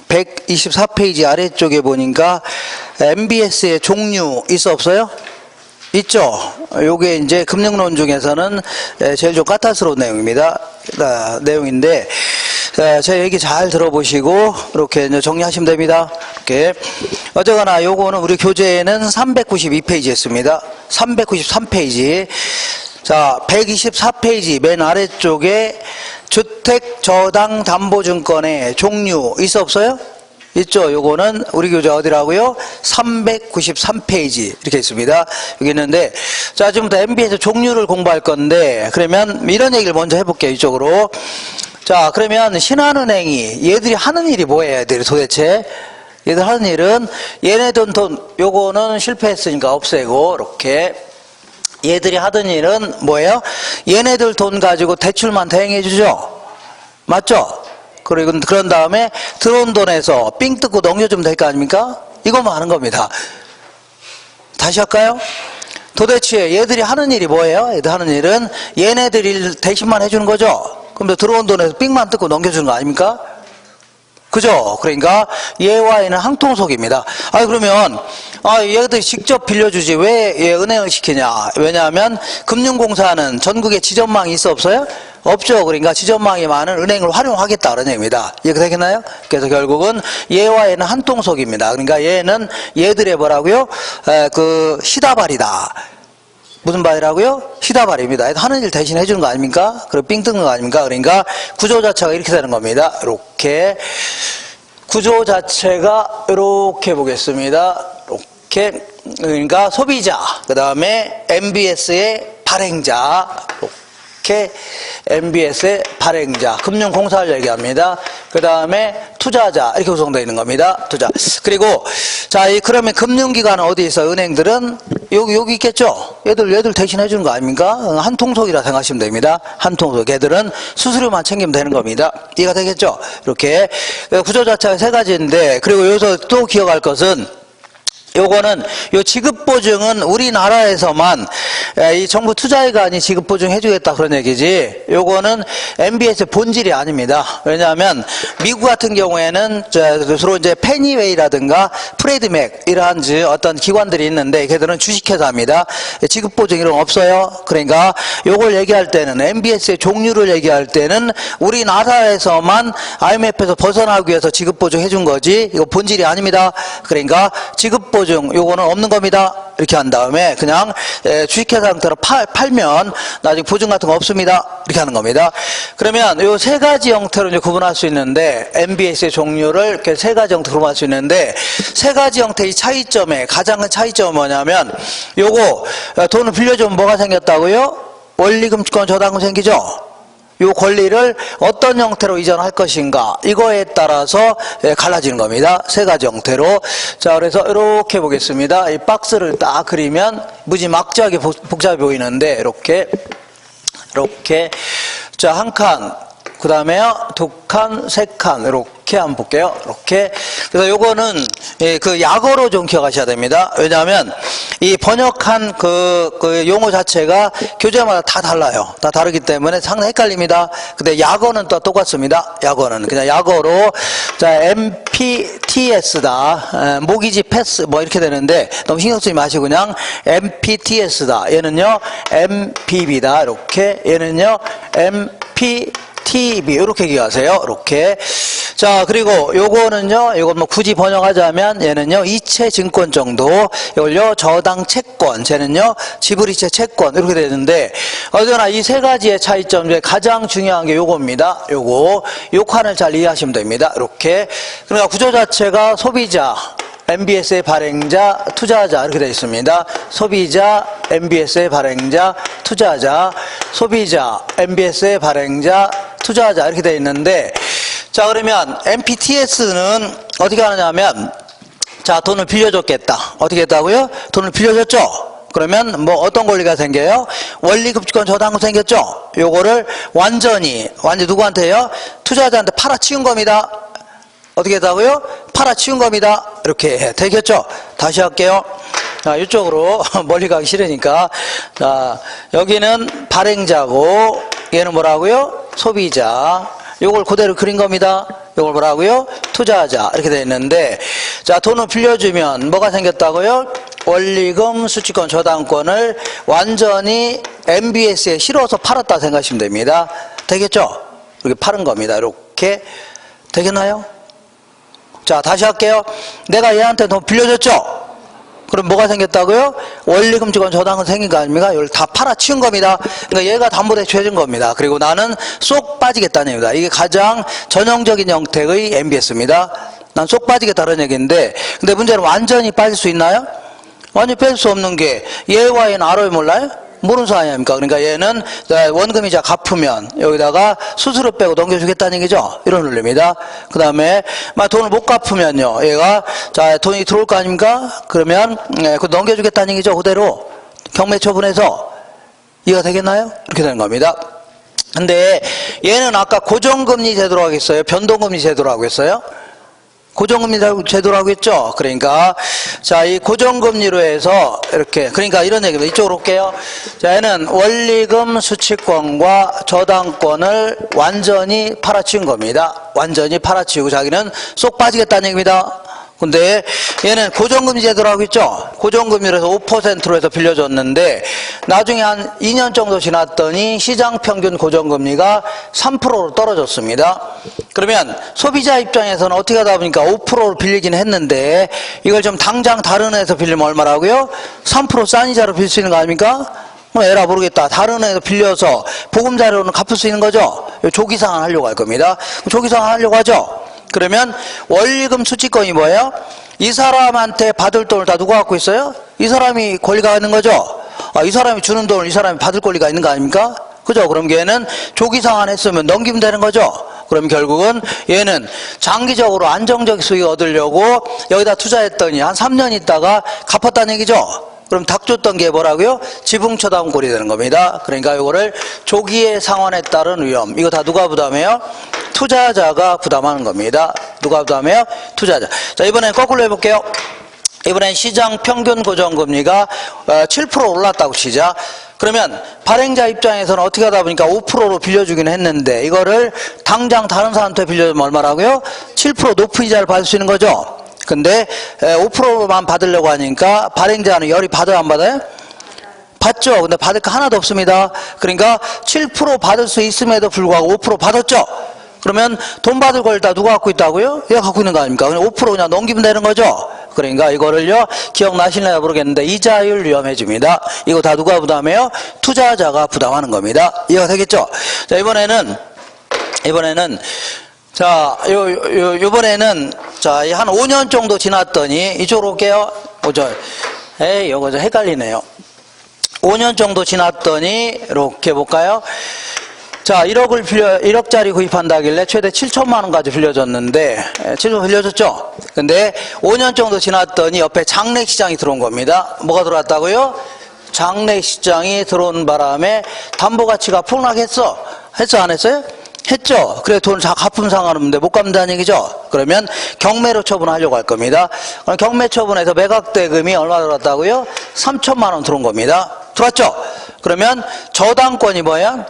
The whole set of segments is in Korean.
124페이지 아래쪽에 보니까 MBS의 종류 있어 없어요? 있죠. 요게 이제 금융론 중에서는 제일 좀 까탈스러운 내용입니다. 내용인데 제 얘기 잘 들어보시고 이렇게 이제 정리하시면 됩니다. 이렇게 어쨌거나 요거는 우리 교재에는 392페이지였습니다. 393페이지. 자, 124페이지 맨 아래쪽에 주택저당담보증권의 종류 있어 없어요? 있죠. 요거는 우리 교재 어디라고요? 393페이지 이렇게 있습니다. 여기 있는데, 자, 지금부터 MB에서 종류를 공부할 건데, 그러면 이런 얘기를 먼저 해볼게요. 이쪽으로. 자, 그러면 신한은행이 얘들이 하는 일이 뭐예요? 얘들이 도대체? 얘들 하는 일은 얘네들 돈 요거는 실패했으니까 없애고 이렇게. 얘들이 하던 일은 뭐예요? 얘네들 돈 가지고 대출만 대행해 주죠. 맞죠? 그리고 그런 다음에 들어온 돈에서 삥 뜯고 넘겨주면 될 거 아닙니까? 이것만 하는 겁니다. 다시 할까요? 도대체 얘들이 하는 일이 뭐예요? 얘들 하는 일은 얘네들 일 대신만 해주는 거죠. 그럼 들어온 돈에서 삥만 뜯고 넘겨주는 거 아닙니까? 그죠? 그러니까 얘와 얘는 항통속입니다. 그러면 얘들이 직접 빌려주지 왜 얘 은행을 시키냐? 왜냐하면 금융공사는 전국에 지점망이 있어 없어요? 없죠. 그러니까 지점망이 많은 은행을 활용하겠다 그런 얘기입니다. 이해가 되겠나요? 그래서 결국은 얘와 얘는 한통속입니다. 그러니까 얘는 얘들의 뭐라고요? 그 시다발이다. 무슨 발이라고요? 시다발입니다. 하는 일 대신 해주는 거 아닙니까? 그리고 삥 뜯는 거 아닙니까? 그러니까 구조 자체가 이렇게 되는 겁니다. 이렇게 구조 자체가 이렇게 보겠습니다. 이렇게 그러니까 소비자, 그 다음에 MBS의 발행자, 이렇게 MBS의 발행자, 금융공사를 얘기합니다. 그 다음에 투자자 이렇게 구성되어 있는 겁니다. 투자. 그리고 자, 그러면 금융기관은 어디 있어? 은행들은 여기 있겠죠. 얘들 대신 해주는 거 아닙니까? 한통속이라 생각하시면 됩니다. 한통속. 얘들은 수수료만 챙기면 되는 겁니다. 이해가 되겠죠? 이렇게 구조 자체가 세 가지인데, 그리고 여기서 또 기억할 것은 요거는 요 지급보증은 우리나라에서만 이 정부 투자기관이 지급보증 해주겠다 그런 얘기지, 요거는 MBS의 본질이 아닙니다. 왜냐하면 미국 같은 경우에는 주로 이제 페니웨이라든가 프레드맥 이러한 어떤 기관들이 있는데 걔들은 주식회사입니다. 지급보증 이런 거 없어요. 그러니까 요걸 얘기할 때는 MBS의 종류를 얘기할 때는 우리나라에서만 IMF에서 벗어나기 위해서 지급보증 해준 거지 이거 본질이 아닙니다. 그러니까 지급보증 요거는 없는 겁니다. 이렇게 한 다음에 그냥 주식회사 상태로 팔면 나중에 보증 같은 거 없습니다. 이렇게 하는 겁니다. 그러면 요 세 가지 형태로 이제 구분할 수 있는데, MBS의 종류를 이렇게 세 가지 형태로 구분할 수 있는데, 세 가지 형태의 차이점에 가장 큰 차이점은 뭐냐면, 요거 돈을 빌려주면 뭐가 생겼다고요? 원리금권 저당금 생기죠? 요 권리를 어떤 형태로 이전할 것인가, 이거에 따라서 갈라지는 겁니다. 세 가지 형태로. 자, 그래서 이렇게 보겠습니다. 이 박스를 딱 그리면 무지 막지하게 복잡해 보이는데, 이렇게 자, 한 칸, 그 다음에요 두 칸, 세 칸, 이렇게 한번 볼게요. 이렇게. 그래서 요거는 그 약어로 좀 기억하셔야 됩니다. 왜냐하면 이 번역한 그 용어 자체가 교재마다 다 달라요. 다 다르기 때문에 상당히 헷갈립니다. 근데 약어는 또 똑같습니다. 약어는 그냥 약어로 자, MPTS다, 모기지 패스 뭐 이렇게 되는데 너무 신경 쓰지 마시고 그냥 MPTS다. 얘는요 MPB다. 이렇게. 얘는요 MPTB 이렇게 기억하세요. 이렇게. 자, 그리고 요거는요, 이거 뭐 굳이 번역하자면 얘는요 이체 증권 정도, 이걸요 저당 채권, 쟤는요 지불이체 채권 이렇게 되는데, 어쨌거나 이 세 가지의 차이점 중에 가장 중요한 게 요겁니다. 요 칸을 잘 이해하시면 됩니다. 이렇게. 그러니까 구조 자체가 소비자, MBS의 발행자, 투자자 이렇게 되어 있습니다. 소비자, MBS의 발행자, 투자자, 소비자, MBS의 발행자, 투자자 이렇게 되어 있는데, 자, 그러면 MPTS는 어떻게 하느냐면, 자, 돈을 빌려줬겠다. 어떻게 했다고요? 돈을 빌려줬죠? 그러면 뭐 어떤 권리가 생겨요? 원리금권 저당금 생겼죠? 요거를 완전히 누구한테요? 투자자한테 팔아치운 겁니다. 어떻게 했다고요? 팔아치운 겁니다. 이렇게 되겠죠? 다시 할게요. 자, 이쪽으로 멀리 가기 싫으니까. 자, 여기는 발행자고, 얘는 뭐라고요? 소비자. 요걸 그대로 그린 겁니다. 요걸 뭐라고요? 투자자 이렇게 되어 있는데, 자, 돈을 빌려주면 뭐가 생겼다고요? 원리금, 수취권, 저당권을 완전히 MBS에 실어서 팔았다 생각하시면 됩니다. 되겠죠? 이렇게 파는 겁니다. 이렇게 되겠나요? 자, 다시 할게요. 내가 얘한테 돈 빌려줬죠? 그럼 뭐가 생겼다고요? 원리금, 주권, 저당은 생긴 거 아닙니까? 이걸 다 팔아치운 겁니다. 그러니까 얘가 담보대출 해준 겁니다. 그리고 나는 쏙 빠지겠다는 얘기입니다. 이게 가장 전형적인 형태의 MBS입니다. 난 쏙 빠지겠다는 얘기인데, 근데 문제는 완전히 빠질 수 있나요? 완전히 뺄 수 없는 게, 얘와 얘는 알아요, 몰라요? 모르는 사이 아닙니까? 그러니까 얘는 원금이자 갚으면 여기다가 수수료 빼고 넘겨주겠다는 얘기죠. 이런 논리입니다. 그 다음에 돈을 못 갚으면요, 얘가 자 돈이 들어올 거 아닙니까? 그러면 그 넘겨주겠다는 얘기죠. 그대로 경매 처분해서. 이해가 되겠나요? 이렇게 되는 겁니다. 근데 얘는 아까 고정금리 제도로 하겠어요? 변동금리 제도로 하겠어요? 고정금리 제도라고 했죠. 그러니까 자, 이 고정금리로 해서 이렇게, 그러니까 이런 얘기입니다. 이쪽으로 올게요. 자, 얘는 원리금, 수취권과 저당권을 완전히 팔아치운 겁니다. 완전히 팔아치우고 자기는 쏙 빠지겠다는 얘기입니다. 근데 얘는 고정금리 제도라고 했죠. 고정금리로 해서 5%로 해서 빌려줬는데 나중에 한 2년 정도 지났더니 시장 평균 고정금리가 3%로 떨어졌습니다. 그러면 소비자 입장에서는 어떻게 하다 보니까 5%로 빌리긴 했는데 이걸 좀 당장 다른 애에서 빌리면 얼마라고요? 3% 싼 이자로 빌릴 수 있는 거 아닙니까? 에라 모르겠다. 다른 애에서 빌려서 보금자료는 갚을 수 있는 거죠. 조기상환 하려고 할 겁니다. 조기상환 하려고 하죠. 그러면 원리금, 수취권이 뭐예요? 이 사람한테 받을 돈을 다 누가 갖고 있어요? 이 사람이 권리가 있는 거죠. 이 사람이 주는 돈을 이 사람이 받을 권리가 있는 거 아닙니까? 그죠? 그럼 얘는 조기상환 했으면 넘기면 되는 거죠. 그럼 결국은 얘는 장기적으로 안정적 수익 얻으려고 여기다 투자했더니 한 3년 있다가 갚았다는 얘기죠. 그럼 닭 줬던 게 뭐라고요? 지붕처당골이 되는 겁니다. 그러니까 이거를 조기에 상환에 따른 위험, 이거 다 누가 부담해요? 투자자가 부담하는 겁니다. 누가 부담해요? 투자자. 자, 이번엔 거꾸로 해볼게요. 이번엔 시장 평균 고정금리가 7% 올랐다고 치자. 그러면 발행자 입장에서는 어떻게 하다 보니까 5%로 빌려주긴 했는데 이거를 당장 다른 사람한테 빌려주면 얼마라고요? 7% 높은 이자를 받을 수 있는 거죠. 근데 5%만 받으려고 하니까 발행자는 열이 받아요, 안 받아요? 받죠. 근데 받을 거 하나도 없습니다. 그러니까 7% 받을 수 있음에도 불구하고 5% 받았죠. 그러면 돈 받을 걸 다 누가 갖고 있다고요? 얘가 갖고 있는 거 아닙니까? 그냥 5% 그냥 넘기면 되는 거죠. 그러니까 이거를요, 기억나실래요? 모르겠는데 이자율 위험해집니다. 이거 다 누가 부담해요? 투자자가 부담하는 겁니다. 이해가 되겠죠? 자, 이번에는 요번에는 자, 한 5년 정도 지났더니 이쪽으로 올게요. 요거 좀 헷갈리네요. 5년 정도 지났더니 이렇게 볼까요? 자, 1억짜리 구입한다길래 최대 7천만 원까지 빌려줬는데 7천 빌려줬죠. 근데 5년 정도 지났더니 옆에 장래시장이 들어온 겁니다. 뭐가 들어왔다고요? 장래시장이 들어온 바람에 담보가치가 폭락했어. 했어, 안 했어요? 했죠. 그래 돈을 다 갚으면 상관없는데 못 갚는다는 얘기죠. 그러면 경매로 처분하려고 할 겁니다. 그럼 경매 처분에서 매각대금이 얼마 들어왔다고요? 3천만 원 들어온 겁니다. 들어왔죠. 그러면 저당권이 뭐야?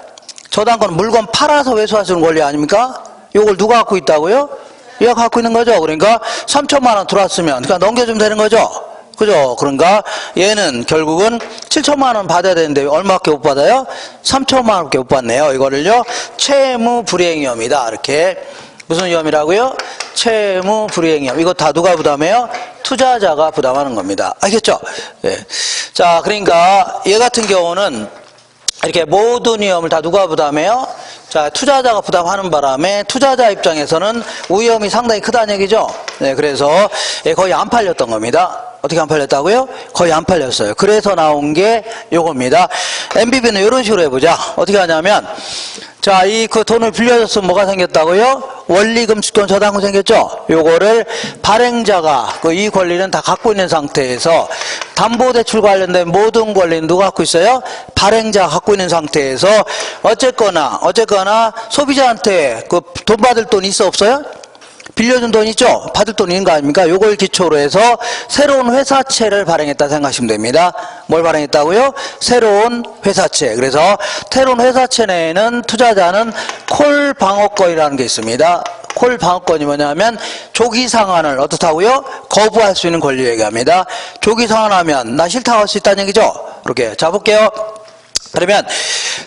저당권은 물건 팔아서 회수할 수 있는 권리 아닙니까? 이걸 누가 갖고 있다고요? 얘가 갖고 있는 거죠. 그러니까 3천만 원 들어왔으면 그러니까 넘겨주면 되는 거죠. 그죠? 그런가 얘는 결국은 7천만 원 받아야 되는데 얼마밖에 못 받아요? 3천만 원밖에 못 받네요. 이거를요, 채무 불이행위험이다. 이렇게. 무슨 위험이라고요? 채무 불이행위험. 이거 다 누가 부담해요? 투자자가 부담하는 겁니다. 알겠죠? 예. 자, 그러니까 얘 같은 경우는 이렇게 모든 위험을 다 누가 부담해요? 자, 투자자가 부담하는 바람에 투자자 입장에서는 위험이 상당히 크다는 얘기죠. 네, 그래서 거의 안 팔렸던 겁니다. 어떻게 안 팔렸다고요? 거의 안 팔렸어요. 그래서 나온 게 요겁니다. MBB는 이런 식으로 해보자. 어떻게 하냐면, 자, 그 돈을 빌려줬으면 뭐가 생겼다고요? 원리금, 주권, 저당권 생겼죠? 요거를 발행자가 이 권리는 다 갖고 있는 상태에서 담보대출 관련된 모든 권리는 누가 갖고 있어요? 발행자가 갖고 있는 상태에서 어쨌거나 소비자한테 그 돈 받을 돈 있어 없어요? 빌려준 돈 있죠? 받을 돈 있는 거 아닙니까? 요걸 기초로 해서 새로운 회사채를 발행했다 생각하시면 됩니다. 뭘 발행했다고요? 새로운 회사채. 그래서 새로운 회사채 내에는 투자자는 콜 방어권이라는 게 있습니다. 콜 방어권이 뭐냐면 조기 상환을 어떻다고요? 거부할 수 있는 권리 얘기합니다. 조기 상환하면 나 싫다고 할 수 있다는 얘기죠? 이렇게 자 볼게요. 그러면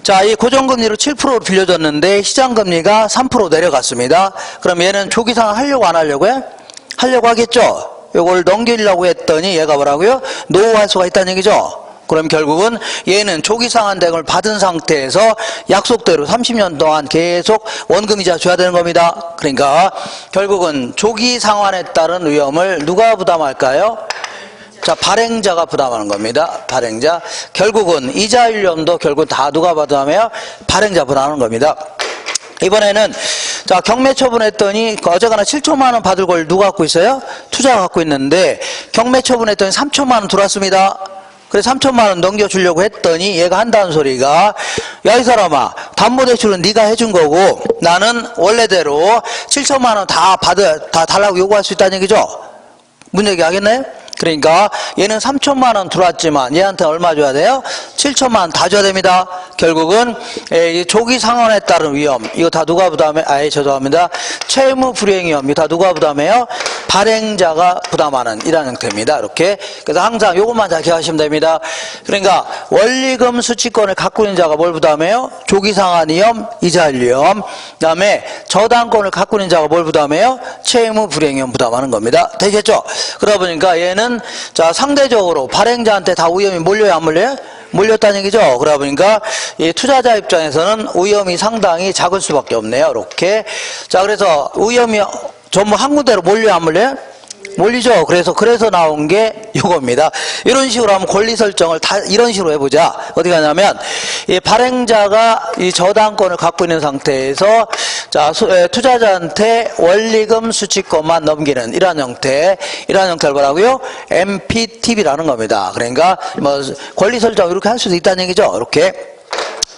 자, 이 고정금리로 7%로 빌려줬는데 시장금리가 3% 내려갔습니다. 그럼 얘는 조기 상환 하려고 안 하려고요? 하려고 하겠죠? 이걸 넘기려고 했더니 얘가 뭐라고요? 노후할 수가 있다는 얘기죠? 그럼 결국은 얘는 조기 상환대금을 받은 상태에서 약속대로 30년 동안 계속 원금이자 줘야 되는 겁니다. 그러니까 결국은 조기 상환에 따른 위험을 누가 부담할까요? 자, 발행자가 부담하는 겁니다. 발행자. 결국은 이자율 위험도 결국 다 누가 부담해요? 발행자 부담하는 겁니다. 이번에는 자, 경매 처분했더니 어제가나 7천만 원 받을 걸 누가 갖고 있어요? 투자가 갖고 있는데 경매 처분했더니 3천만 원 들어왔습니다. 그래서 3천만 원 넘겨주려고 했더니 얘가 한다는 소리가 야, 이 사람아, 담보대출은 네가 해준 거고 나는 원래대로 7천만 원 다 달라고 요구할 수 있다는 얘기죠? 문 얘기하겠나요? 그러니까 얘는 3천만 원 들어왔지만 얘한테 얼마 줘야 돼요? 7천만 원 다 줘야 됩니다. 결국은 조기 상환에 따른 위험, 이거 다 누가 부담해? 죄송합니다. 채무 불이행 위험, 이거 다 누가 부담해요? 발행자가 부담하는 이런 형태입니다. 이렇게. 그래서 항상 요것만 잘 기억하시면 됩니다. 그러니까 원리금 수취권을 갖고 있는 자가 뭘 부담해요? 조기 상환 위험, 이자율 위험. 그다음에 저당권을 갖고 있는 자가 뭘 부담해요? 채무 불이행 위험 부담하는 겁니다. 되겠죠? 그러다 보니까 얘는 자, 상대적으로 발행자한테 다 위험이 몰려요, 안 몰려요? 몰렸다는 얘기죠. 그러다 보니까 이 투자자 입장에서는 위험이 상당히 작을 수밖에 없네요. 이렇게. 자, 그래서 위험이 전부 한 군데로 몰려요, 안 몰려요? 몰리죠. 그래서 나온 게 이겁니다. 이런 식으로 하면 권리 설정을 다 이런 식으로 해보자. 어디 가냐면 이 발행자가 이 저당권을 갖고 있는 상태에서 자, 투자자한테 원리금 수취권만 넘기는 이러한 형태를 뭐라고요? MPTB라는 겁니다. 그러니까 뭐 권리 설정 이렇게 할 수도 있다는 얘기죠. 이렇게.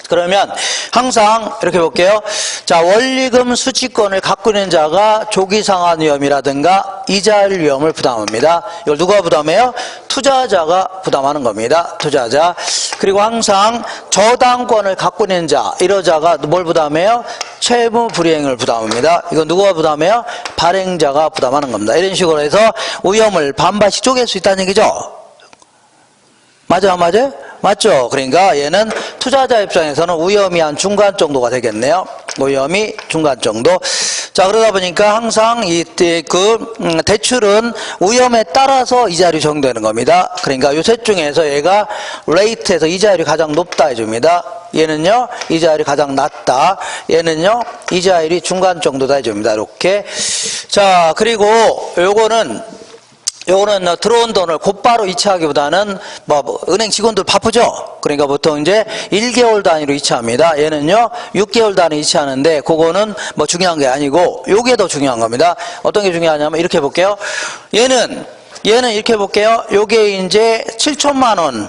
그러면 항상 이렇게 볼게요. 자, 원리금 수취권을 갖고 있는 자가 조기 상환 위험이라든가 이자율 위험을 부담합니다. 이걸 누가 부담해요? 투자자가 부담하는 겁니다. 투자자. 그리고 항상 저당권을 갖고 있는 자, 이러자가 뭘 부담해요? 채무 불이행을 부담합니다. 이건 누가 부담해요? 발행자가 부담하는 겁니다. 이런 식으로 해서 위험을 반반씩 쪼갤 수 있다는 얘기죠. 맞아요, 안 맞아요? 맞죠? 그러니까 얘는 투자자 입장에서는 위험이 한 중간 정도가 되겠네요. 위험이 중간 정도. 자, 그러다 보니까 항상 대출은 위험에 따라서 이자율이 정되는 겁니다. 그러니까 요 셋 중에서 얘가 레이트에서 이자율이 가장 높다 해줍니다. 얘는요, 이자율이 가장 낮다. 얘는요, 이자율이 중간 정도다 해줍니다. 이렇게. 자, 그리고 요거는 들어온 돈을 곧바로 이체하기보다는 은행 직원들 바쁘죠? 그러니까 보통 이제 1개월 단위로 이체합니다. 얘는요 6개월 단위 이체하는데 그거는 뭐 중요한 게 아니고 요게 더 중요한 겁니다. 어떤 게 중요하냐면 이렇게 볼게요. 얘는 이렇게 볼게요. 요게 이제 7천만 원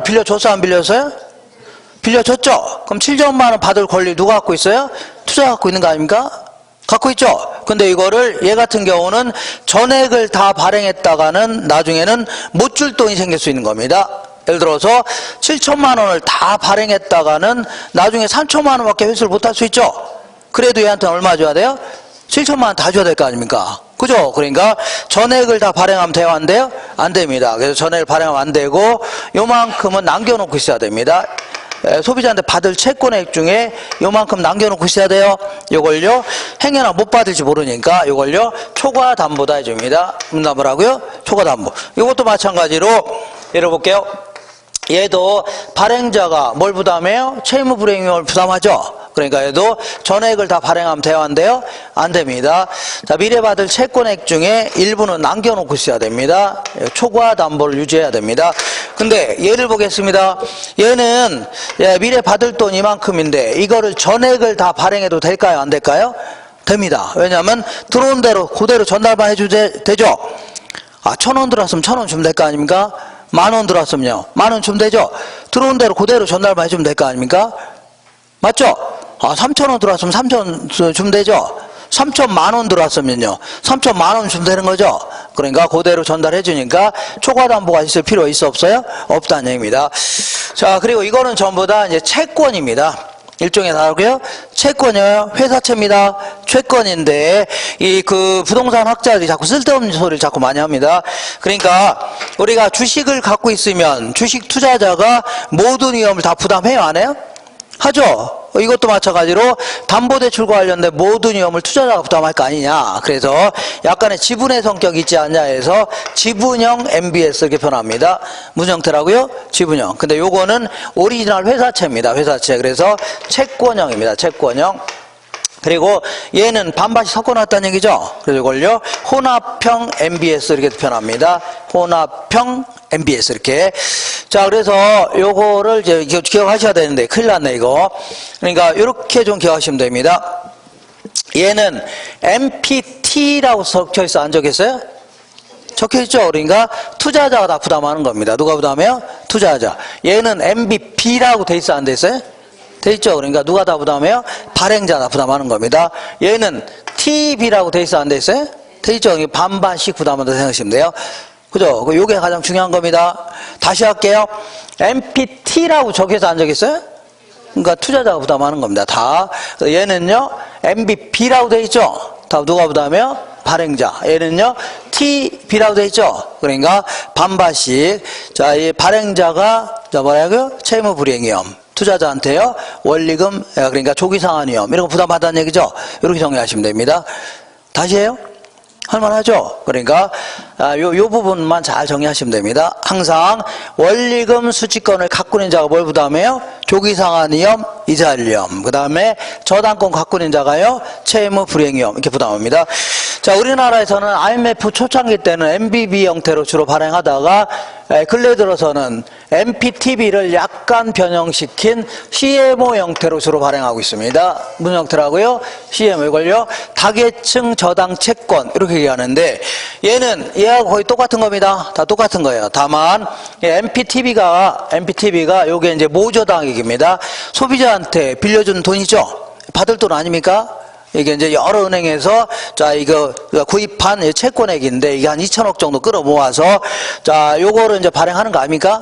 빌려줬어, 안 빌렸어요? 빌려줬죠? 그럼 7천만 원 받을 권리 누가 갖고 있어요? 투자 갖고 있는 거 아닙니까? 갖고 있죠? 근데 이거를 얘 같은 경우는 전액을 다 발행했다가는 나중에는 못 줄 돈이 생길 수 있는 겁니다. 예를 들어서 7천만 원을 다 발행했다가는 나중에 3천만 원밖에 회수를 못 할 수 있죠? 그래도 얘한테 얼마 줘야 돼요? 7천만 원 다 줘야 될 거 아닙니까? 그죠? 그러니까 전액을 다 발행하면 돼요? 안 돼요? 안 됩니다. 그래서 전액을 발행하면 안 되고 요만큼은 남겨놓고 있어야 됩니다. 소비자한테 받을 채권액 중에 요만큼 남겨놓고 있어야 돼요. 요걸요 행여나 못 받을지 모르니까 요걸요 초과 담보다 해줍니다. 뭐라고요? 초과 담보. 이것도 마찬가지로 예를 볼게요. 얘도 발행자가 뭘 부담해요? 채무 불이행을 부담하죠. 그러니까 얘도 전액을 다 발행하면 돼요, 안 돼요? 안 됩니다. 자, 미래 받을 채권액 중에 일부는 남겨놓고 있어야 됩니다. 초과 담보를 유지해야 됩니다. 근데 얘를 보겠습니다. 얘는 미래 받을 돈 이만큼인데 이거를 전액을 다 발행해도 될까요, 안 될까요? 됩니다. 왜냐하면 들어온 대로 그대로 전달만 해주면 되죠. 1,000원 들어왔으면 1,000원 주면 될 거 아닙니까? 10,000원 들어왔으면요 10,000원 주면 되죠. 들어온 대로 그대로 전달만 해주면 될 거 아닙니까? 맞죠? 3,000원 들어왔으면 3,000원 주면 되죠. 3천만 원 들어왔으면요. 3천만 원 주면 되는 거죠. 그러니까 그대로 전달해 주니까 초과담보가 있을 필요 있어 없어요? 없다는 얘기입니다. 자, 그리고 이거는 전부 다 이제 채권입니다. 일종의 다르고요. 채권이요. 회사채입니다. 채권인데 이 그 부동산 학자들이 자꾸 쓸데없는 소리를 자꾸 많이 합니다. 그러니까 우리가 주식을 갖고 있으면 주식 투자자가 모든 위험을 다 부담해요, 안 해요? 하죠. 이것도 마찬가지로 담보대출과 관련된 모든 위험을 투자자가 부담할 거 아니냐. 그래서 약간의 지분의 성격이 있지 않냐 해서 지분형 MBS 이렇게 표현합니다. 무슨 형태라고요? 지분형. 근데 요거는 오리지널 회사채입니다. 회사채. 그래서 채권형입니다. 채권형. 그리고 얘는 반반씩 섞어놨다는 얘기죠. 그래서 이걸요 혼합형 MBS 이렇게 표현합니다. 혼합형 MBS 이렇게. 자, 그래서 요거를 이제 기억하셔야 되는데 큰일 났네 이거. 그러니까 이렇게 좀 기억하시면 됩니다. 얘는 MPT라고 적혀있어 안 적혀있어요? 적혀있죠. 그러니까 투자자가 다 부담하는 겁니다. 누가 부담해요? 투자자. 얘는 MBP라고 돼 있어 안 돼 있어요? 돼 있죠. 그러니까 누가 다 부담해요? 발행자가 부담하는 겁니다. 얘는 TB라고 돼 있어 안 돼 있어요? 돼 있죠. 반반씩 부담한다 생각하시면 돼요. 그죠? 요게 가장 중요한 겁니다. 다시 할게요. MPT라고 적혀서 안 적혔어요? 그러니까 투자자가 부담하는 겁니다. 다. 얘는요, MBP라고 돼 있죠? 다 누가 부담해요? 발행자. 얘는요, TB라고 돼 있죠? 그러니까 반반씩. 자, 이 발행자가, 뭐라고요? 채무 불이행위험. 투자자한테요, 원리금, 그러니까 조기상환위험, 이런 거 부담하다는 얘기죠? 이렇게 정리하시면 됩니다. 다시 해요? 할만하죠? 그러니까, 요 부분만 잘 정리하시면 됩니다. 항상 원리금 수취권을 갖고 있는 자가 뭘 부담해요? 조기상환위험, 이자율위험. 그 다음에 저당권 갖고 있는 자가요, 채무 불이행위험. 이렇게 부담합니다. 자, 우리나라에서는 IMF 초창기 때는 MBB 형태로 주로 발행하다가 근래 들어서는 MPTB를 약간 변형시킨 CMO 형태로 주로 발행하고 있습니다. 무슨 형태라고요? CMO. 이걸요, 다계층 저당 채권 이렇게 얘기하는데 얘는 얘하고 거의 똑같은 겁니다. 다 똑같은 거예요. 다만 MPTB가 요게 이제 모저당액입니다. 소비자한테 빌려준 돈이죠. 받을 돈 아닙니까? 이게 이제 여러 은행에서 자 이거 구입한 채권액인데 이게 한 2천억 정도 끌어모아서 자 요거를 이제 발행하는 거 아닙니까?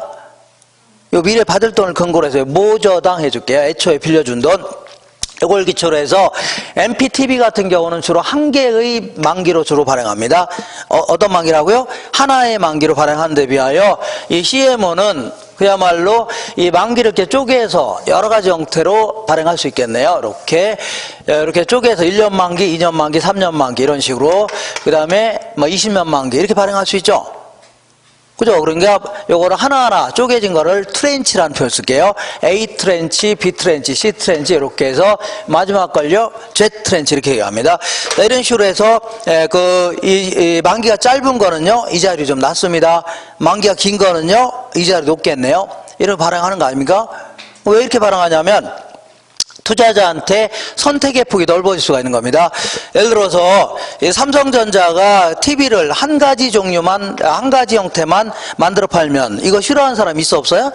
요 미래 받을 돈을 근거로 해서 모저당 해줄게요. 애초에 빌려준 돈. 이걸 기초로 해서 MPTB 같은 경우는 주로 한 개의 만기로 주로 발행합니다. 어떤 만기라고요? 하나의 만기로 발행하는 데 비하여 이 CMO는 그야말로 이 만기를 이렇게 쪼개서 여러 가지 형태로 발행할 수 있겠네요. 이렇게 쪼개서 1년 만기, 2년 만기, 3년 만기 이런 식으로 그 다음에 뭐 20년 만기 이렇게 발행할 수 있죠. 그죠? 그러니까 요거를 하나하나 쪼개진 거를 트렌치라는 표현을 쓸게요. A 트렌치, B 트렌치, C 트렌치 이렇게 해서 마지막 걸요 Z 트렌치 이렇게 얘기합니다. 이런 식으로 해서 이 만기가 짧은 거는요 이자율이 좀 낮습니다. 만기가 긴 거는요 이자율이 높겠네요. 이렇게 발행하는 거 아닙니까? 왜 이렇게 발행하냐면 투자자한테 선택의 폭이 넓어질 수가 있는 겁니다. 예를 들어서 삼성전자가 TV를 한 가지 형태만 만들어 팔면 이거 싫어하는 사람 있어 없어요?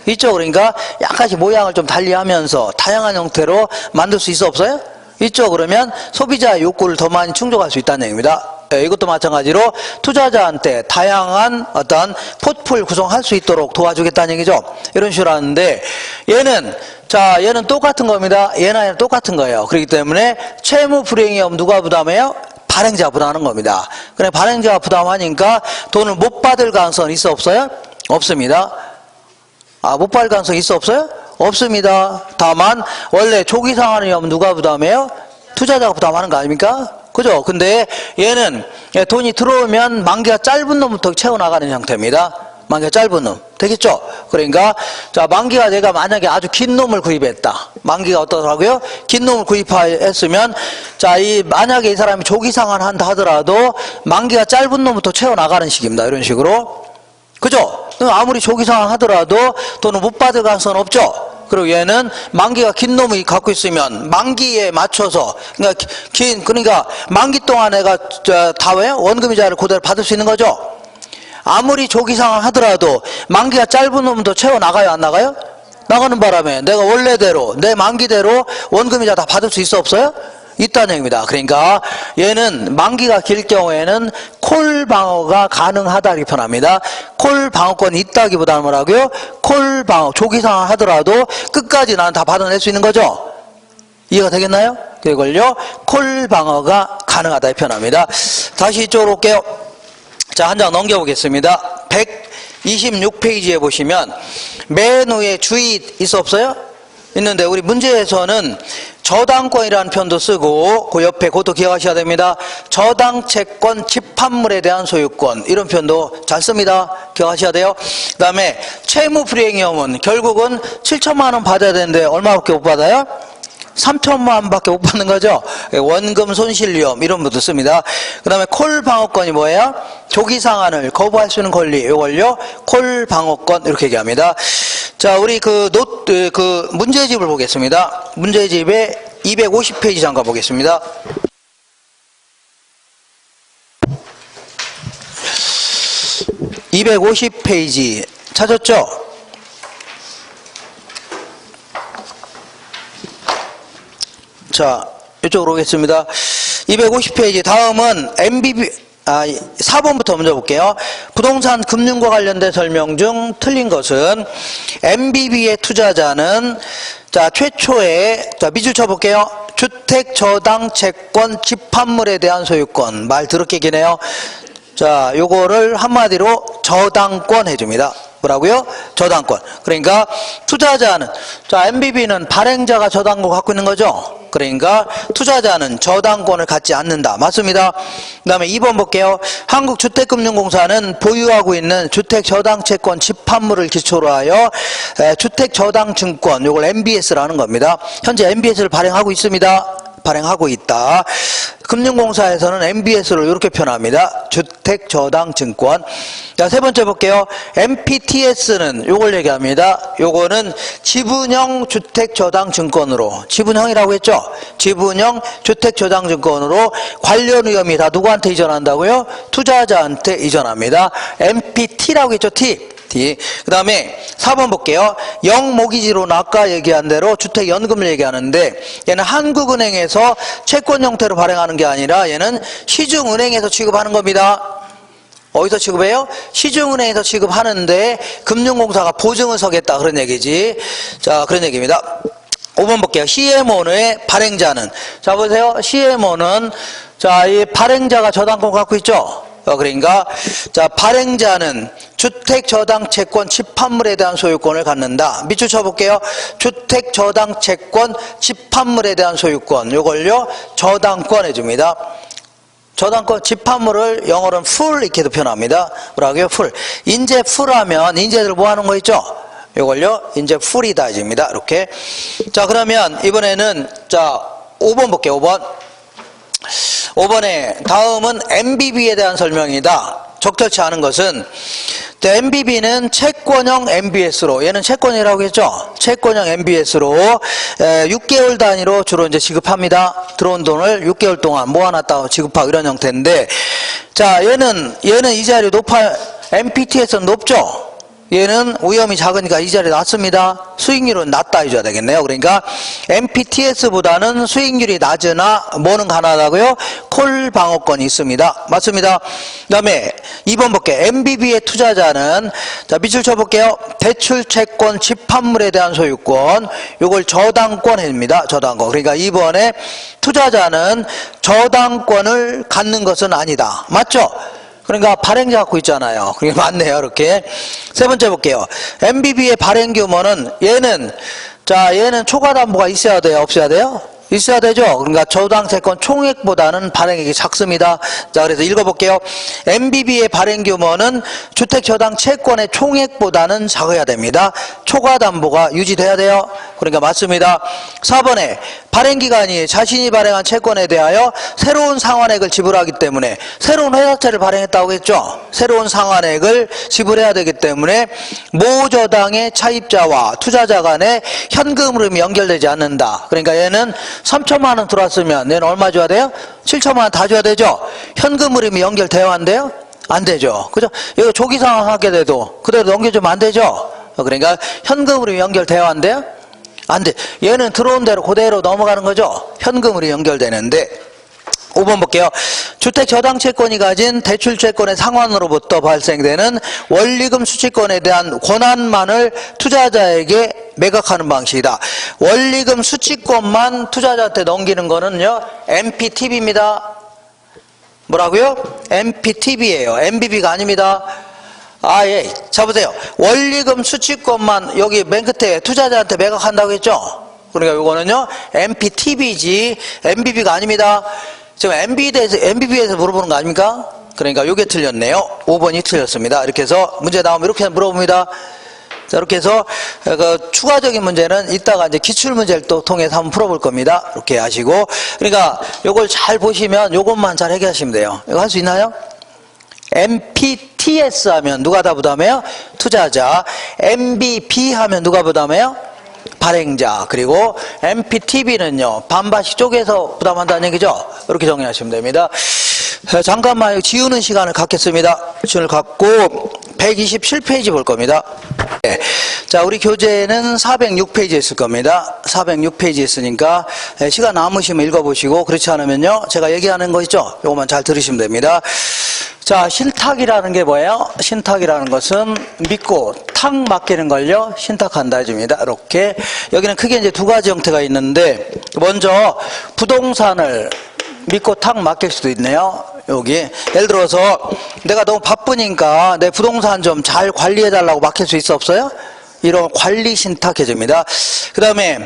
있죠. 그러니까 약간씩 모양을 좀 달리하면서 다양한 형태로 만들 수 있어 없어요? 있죠. 그러면 소비자의 욕구를 더 많이 충족할 수 있다는 얘기입니다. 이것도 마찬가지로 투자자한테 다양한 어떤 포트폴리오 구성할 수 있도록 도와주겠다는 얘기죠. 이런 식으로 하는데 얘는 똑같은 겁니다. 얘는 똑같은 거예요. 그렇기 때문에 채무 불이행위험 누가 부담해요? 발행자가 부담하는 겁니다. 그래 발행자가 부담하니까 돈을 못 받을 가능성은 있어 없어요? 없습니다. 못 받을 가능성이 있어 없어요? 없습니다. 다만 원래 조기상환위험 누가 부담해요? 투자자가 부담하는 거 아닙니까? 그죠? 근데 얘는 돈이 들어오면 만기가 짧은 놈부터 채워나가는 형태입니다. 만기가 짧은 놈. 되겠죠? 그러니까, 자, 만기가 내가 만약에 아주 긴 놈을 구입했다. 만기가 어떠더라고요? 긴 놈을 구입했으면, 자, 만약에 이 사람이 조기상환 한다 하더라도, 만기가 짧은 놈부터 채워나가는 식입니다. 이런 식으로. 그죠? 아무리 조기상환 하더라도 돈을 못 받을 가능성은 없죠? 그리고 얘는 만기가 긴 놈이 갖고 있으면 만기에 맞춰서 그러니까 만기 동안 내가 다 왜 원금이자를 그대로 받을 수 있는 거죠. 아무리 조기상환 하더라도 만기가 짧은 놈도 채워 나가요 안 나가요? 나가는 바람에 내가 원래대로 내 만기대로 원금이자 다 받을 수 있어 없어요? 있다는 얘기입니다. 그러니까 얘는 만기가 길 경우에는 콜 방어가 가능하다 이렇게 표현합니다. 콜 방어권이 있다기보다는 뭐라고요? 콜 방어, 조기 상황 하더라도 끝까지 나는 다 받아낼 수 있는 거죠. 이해가 되겠나요? 그걸요, 콜 방어가 가능하다 이 표현합니다. 다시 이쪽으로 올게요. 자, 한 장 넘겨보겠습니다. 126페이지에 보시면 맨 위에 주의 있어 없어요? 있는데 우리 문제에서는 저당권이라는 표현도 쓰고 그 옆에 그것도 기억하셔야 됩니다. 저당채권 집합물에 대한 소유권 이런 표현도 잘 씁니다. 기억하셔야 돼요. 그 다음에 채무불이행위험은 결국은 7천만 원 받아야 되는데 얼마밖에 못 받아요? 3천만 원밖에 못 받는 거죠. 원금 손실위험 이런 것도 씁니다. 그 다음에 콜 방어권이 뭐예요? 조기 상환을 거부할 수 있는 권리, 이걸요 콜 방어권 이렇게 얘기합니다. 자, 우리 그 문제집을 보겠습니다. 문제집에 250페이지 잠깐 보겠습니다. (250페이지) 찾았죠? 자, 이쪽으로 오겠습니다. 250페이지 다음은 MBB 4번부터 먼저 볼게요. 부동산 금융과 관련된 설명 중 틀린 것은 MBB의 투자자는 자, 최초에 자, 밑줄 쳐볼게요. 주택 저당 채권 집합물에 대한 소유권. 말 더럽게 기네요. 자, 요거를 한마디로 저당권 해줍니다. 뭐라고요? 저당권. 그러니까 투자자는 자, MBB는 발행자가 저당권을 갖고 있는 거죠. 그러니까 투자자는 저당권을 갖지 않는다. 맞습니다. 그 다음에 2번 볼게요. 한국주택금융공사는 보유하고 있는 주택저당채권 집합물을 기초로 하여 주택저당증권, 이걸 MBS라는 겁니다. 현재 MBS를 발행하고 있습니다. 발행하고 있다. 금융공사에서는 MBS를 이렇게 표현합니다. 주택저당증권. 자, 세 번째 볼게요. MPTS는 요걸 얘기합니다. 요거는 지분형 주택저당증권으로, 지분형이라고 했죠? 지분형 주택저당증권으로 관련 위험이 다 누구한테 이전한다고요? 투자자한테 이전합니다. MPT라고 했죠? 그 다음에 4번 볼게요. 영모기지로는 아까 얘기한 대로 주택연금을 얘기하는데 얘는 한국은행에서 채권 형태로 발행하는 게 아니라 얘는 시중은행에서 취급하는 겁니다. 어디서 취급해요? 시중은행에서 취급하는데 금융공사가 보증을 서겠다 그런 얘기지. 자, 그런 얘기입니다. 5번 볼게요. CMO의 발행자는 자, 보세요. CMO는 자, 이 발행자가 저당권 갖고 있죠? 그러니까 자, 발행자는 주택저당채권 집합물에 대한 소유권을 갖는다. 밑줄 쳐볼게요. 주택저당채권 집합물에 대한 소유권, 요걸요 저당권 해줍니다. 저당권 집합물을 영어로는 full 이렇게도 표현합니다. 뭐라고요? full. 인제 full하면 인재들 뭐 하는 거 있죠? 요걸요 인제 full이다 해줍니다. 이렇게. 자, 그러면 이번에는 자 5번 볼게요. 5번에 다음은 MBB에 대한 설명이다. 적절치 않은 것은 MBB는 채권형 MBS로, 얘는 채권이라고 했죠? 채권형 MBS로 6개월 단위로 주로 이제 지급합니다. 들어온 돈을 6개월 동안 모아놨다고 지급하고 이런 형태인데, 자, 얘는 이자율이 높아, MPT에서는 높죠? 얘는 위험이 작으니까 이자율이 낮습니다. 수익률은 낮다 해줘야 되겠네요. 그러니까 MPTS보다는 수익률이 낮으나 뭐는 가능하다고요? 콜 방어권이 있습니다. 맞습니다. 그 다음에 2번 볼게요. MBB의 투자자는 자, 밑줄 쳐볼게요. 대출채권 집합물에 대한 소유권, 요걸 저당권 해줍니다. 저당권. 그러니까 2번에 투자자는 저당권을 갖는 것은 아니다. 맞죠? 그러니까 발행자 갖고 있잖아요. 그게 맞네요. 이렇게. 세 번째 볼게요. MBB의 발행 규모는 얘는 초과담보가 있어야 돼요? 없어야 돼요? 있어야 되죠. 그러니까 저당채권 총액보다는 발행액이 작습니다. 자, 그래서 읽어볼게요. MBB의 발행 규모는 주택저당채권의 총액보다는 작아야 됩니다. 초과담보가 유지돼야 돼요. 그러니까 맞습니다. 4번에 발행기간이 자신이 발행한 채권에 대하여 새로운 상환액을 지불하기 때문에, 새로운 회사채를 발행했다고 했죠. 새로운 상환액을 지불해야 되기 때문에 모저당의 차입자와 투자자 간에 현금 흐름이 연결되지 않는다. 그러니까 얘는 3천만 원 들어왔으면 얘는 얼마 줘야 돼요? 7천만 원 다 줘야 되죠. 현금 흐름이 연결돼야 한대요? 안 되죠. 그죠? 이거 조기 상환하게 돼도 그대로 넘겨주면 안 되죠. 그러니까 현금 흐름이 연결돼야 한대요? 안 돼. 얘는 들어온 대로 그대로 넘어가는 거죠. 현금으로 연결되는데 5번 볼게요. 주택저당채권이 가진 대출채권의 상환으로부터 발생되는 원리금 수취권에 대한 권한만을 투자자에게 매각하는 방식이다. 원리금 수취권만 투자자한테 넘기는 거는요, MPTB입니다. 뭐라고요? MPTB예요. MBB가 아닙니다. 아, 예. 자, 보세요. 원리금 수취권만 여기 맨 끝에 투자자한테 매각한다고 했죠? 그러니까 이거는요, MPTB지, MBB가 아닙니다. 지금 MBB에서 물어보는 거 아닙니까? 그러니까 이게 틀렸네요. 5번이 틀렸습니다. 이렇게 해서 문제 나오면 이렇게 물어봅니다. 자, 이렇게 해서 그 추가적인 문제는 이따가 이제 기출문제를 또 통해서 한번 풀어볼 겁니다. 이렇게 하시고. 그러니까 요걸 잘 보시면 요것만 잘 해결하시면 돼요. 이거 할 수 있나요? MPTS 하면 누가 다 부담해요? 투자자. MBB 하면 누가 부담해요? 발행자. 그리고 MPTB는요, 반반씩 쪼개서 부담한다는 얘기죠. 이렇게 정리하시면 됩니다. 잠깐만 지우는 시간을 갖겠습니다. 시간을 갖고 127페이지 볼 겁니다. 네. 자, 우리 교재는 406페이지 있을 겁니다. 406페이지 있으니까 시간 남으시면 읽어보시고, 그렇지 않으면요, 제가 얘기하는 거 있죠? 요것만 잘 들으시면 됩니다. 자, 신탁이라는 게 뭐예요? 신탁이라는 것은 믿고 탁 맡기는 걸요, 신탁한다 해줍니다. 이렇게. 여기는 크게 이제 두 가지 형태가 있는데, 먼저 부동산을 믿고 탁 맡길 수도 있네요. 여기. 예를 들어서 내가 너무 바쁘니까 내 부동산 좀 잘 관리해달라고 맡길 수 있어, 없어요? 이런 관리 신탁 해줍니다. 그 다음에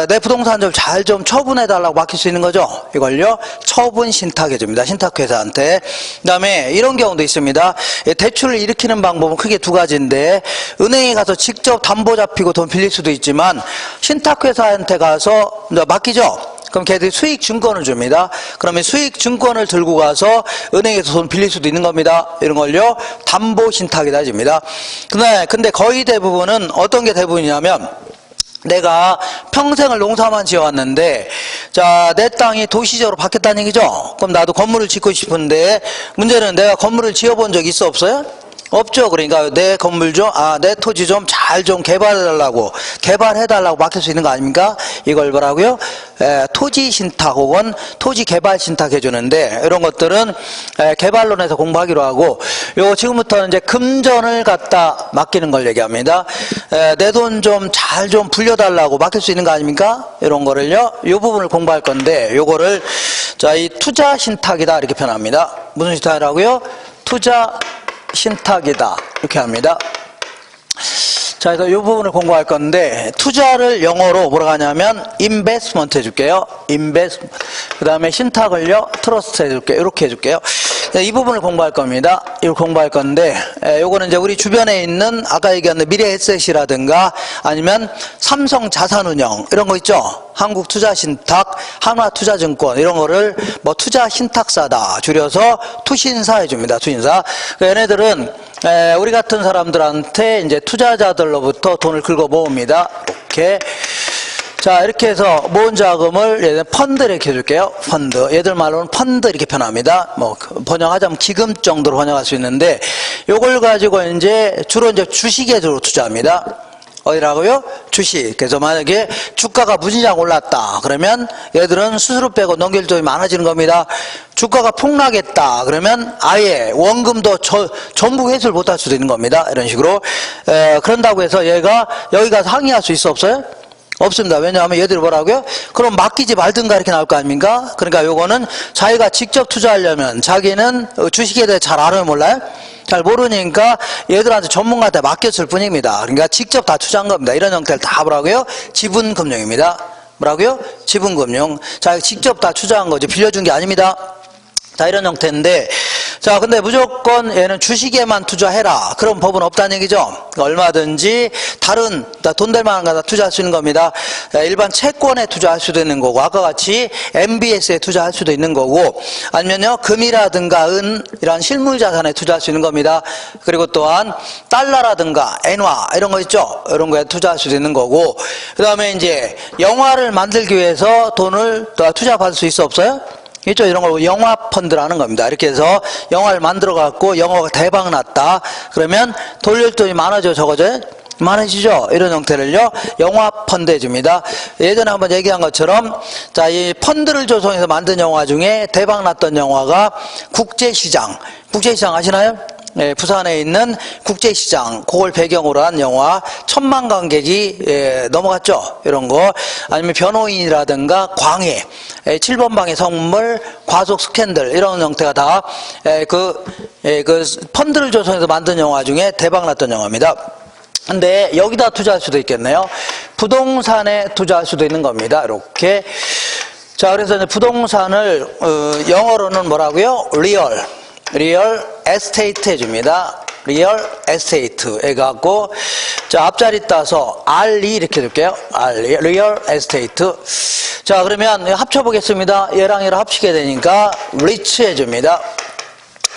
내 부동산 좀 잘 좀 처분해달라고 맡길 수 있는 거죠. 이걸요, 처분 신탁 해줍니다. 신탁회사한테. 그 다음에 이런 경우도 있습니다. 대출을 일으키는 방법은 크게 두 가지인데, 은행에 가서 직접 담보 잡히고 돈 빌릴 수도 있지만, 신탁회사한테 가서 맡기죠. 그럼 걔들이 수익증권을 줍니다. 그러면 수익증권을 들고 가서 은행에서 돈 빌릴 수도 있는 겁니다. 이런 걸요, 담보신탁이다 해줍니다. 근데 거의 대부분은 어떤 게 대부분이냐면, 내가 평생을 농사만 지어왔는데, 자, 내 땅이 도시적으로 바뀌었다는 얘기죠. 그럼 나도 건물을 짓고 싶은데, 문제는 내가 건물을 지어본 적 있어, 없어요? 없죠. 그러니까 내 건물 좀, 내 토지 좀 잘 좀 개발해달라고 맡길 수 있는 거 아닙니까? 이걸 뭐라고요? 토지 신탁 혹은 토지 개발 신탁 해주는데, 이런 것들은 개발론에서 공부하기로 하고, 요 지금부터는 이제 금전을 갖다 맡기는 걸 얘기합니다. 내 돈 좀 잘 좀 불려달라고 맡길 수 있는 거 아닙니까? 이런 거를요, 요 부분을 공부할 건데, 요거를 자, 이 투자 신탁이다 이렇게 표현합니다. 무슨 신탁이라고요? 투자 신탁이다 이렇게 합니다. 자, 그래서 이 부분을 공부할 건데, 투자를 영어로 뭐라고 하냐면 investment 해줄게요. investment. 그 다음에 신탁을요, trust 해줄게요. 이렇게 해줄게요. 이 부분을 공부할 겁니다. 이걸 공부할 건데, 요거는 이제 우리 주변에 있는 아까 얘기한 미래에셋이라든가 아니면 삼성자산운용 이런 거 있죠. 한국투자신탁, 한화투자증권 이런 거를 뭐 투자신탁사다 줄여서 투신사 해줍니다. 투신사. 얘네들은 우리 같은 사람들한테 이제 투자자들로부터 돈을 긁어 모읍니다. 이렇게. 자, 이렇게 해서 모은 자금을 얘들 펀드 이렇게 해줄게요. 펀드. 얘들 말로는 펀드 이렇게 표현합니다. 뭐 번역하자면 기금 정도로 번역할 수 있는데, 요걸 가지고 이제 주로 이제 주식에 주로 투자합니다. 어디라고요? 주식. 그래서 만약에 주가가 무진장 올랐다 그러면 얘들은 수수료 빼고 넘길 돈이 많아지는 겁니다. 주가가 폭락했다 그러면 아예 원금도 전부 회수를 못할 수도 있는 겁니다. 이런 식으로. 그런다고 해서 얘가 여기 가서 항의할 수 있어, 없어요? 없습니다. 왜냐하면 얘들이 뭐라고요? 그럼 맡기지 말든가 이렇게 나올 거 아닙니까? 그러니까 요거는 자기가 직접 투자하려면, 자기는 주식에 대해 잘 알아요, 몰라요? 잘 모르니까 얘들한테 전문가한테 맡겼을 뿐입니다. 그러니까 직접 다 투자한 겁니다. 이런 형태를 다 뭐라고요? 지분금융입니다. 뭐라고요? 지분금융. 자, 직접 다 투자한 거죠. 빌려준 게 아닙니다. 자, 이런 형태인데, 자, 근데 무조건 얘는 주식에만 투자해라 그런 법은 없다는 얘기죠. 얼마든지 다른 돈 될 만한 거다 투자할 수 있는 겁니다. 일반 채권에 투자할 수도 있는 거고, 아까 같이 MBS에 투자할 수도 있는 거고, 아니면요 금이라든가 은 이런 실물 자산에 투자할 수 있는 겁니다. 그리고 또한 달러라든가 엔화 이런 거 있죠. 이런 거에 투자할 수도 있는 거고, 그 다음에 이제 영화를 만들기 위해서 돈을 투자 받을 수 있어, 없어요? 있죠. 이런 걸 영화 펀드라는 겁니다. 이렇게 해서 영화를 만들어 갖고 영화가 대박 났다 그러면 돌릴 돈이 많아져, 적어져요? 많으시죠? 이런 형태를요, 영화 펀드 해줍니다. 예전에 한번 얘기한 것처럼, 자, 이 펀드를 조성해서 만든 영화 중에 대박 났던 영화가 국제시장. 국제시장 아시나요? 예, 부산에 있는 국제시장, 그걸 배경으로 한 영화, 1000만 관객이 넘어갔죠. 이런 거. 아니면 변호인이라든가 광해, 7번 방의 선물, 과속 스캔들, 이런 형태가 다 그 펀드를 조성해서 만든 영화 중에 대박 났던 영화입니다. 근데 여기다 투자할 수도 있겠네요. 부동산에 투자할 수도 있는 겁니다. 이렇게. 자, 그래서 이제 부동산을 영어로는 뭐라고요? 리얼 에스테이트 해줍니다. 리얼 에스테이트 해갖고, 자, 앞자리 따서 RE 이렇게 해줄게요. 리얼 에스테이트. 자, 그러면 합쳐보겠습니다. 얘랑 얘랑 합치게 되니까 리치 해줍니다.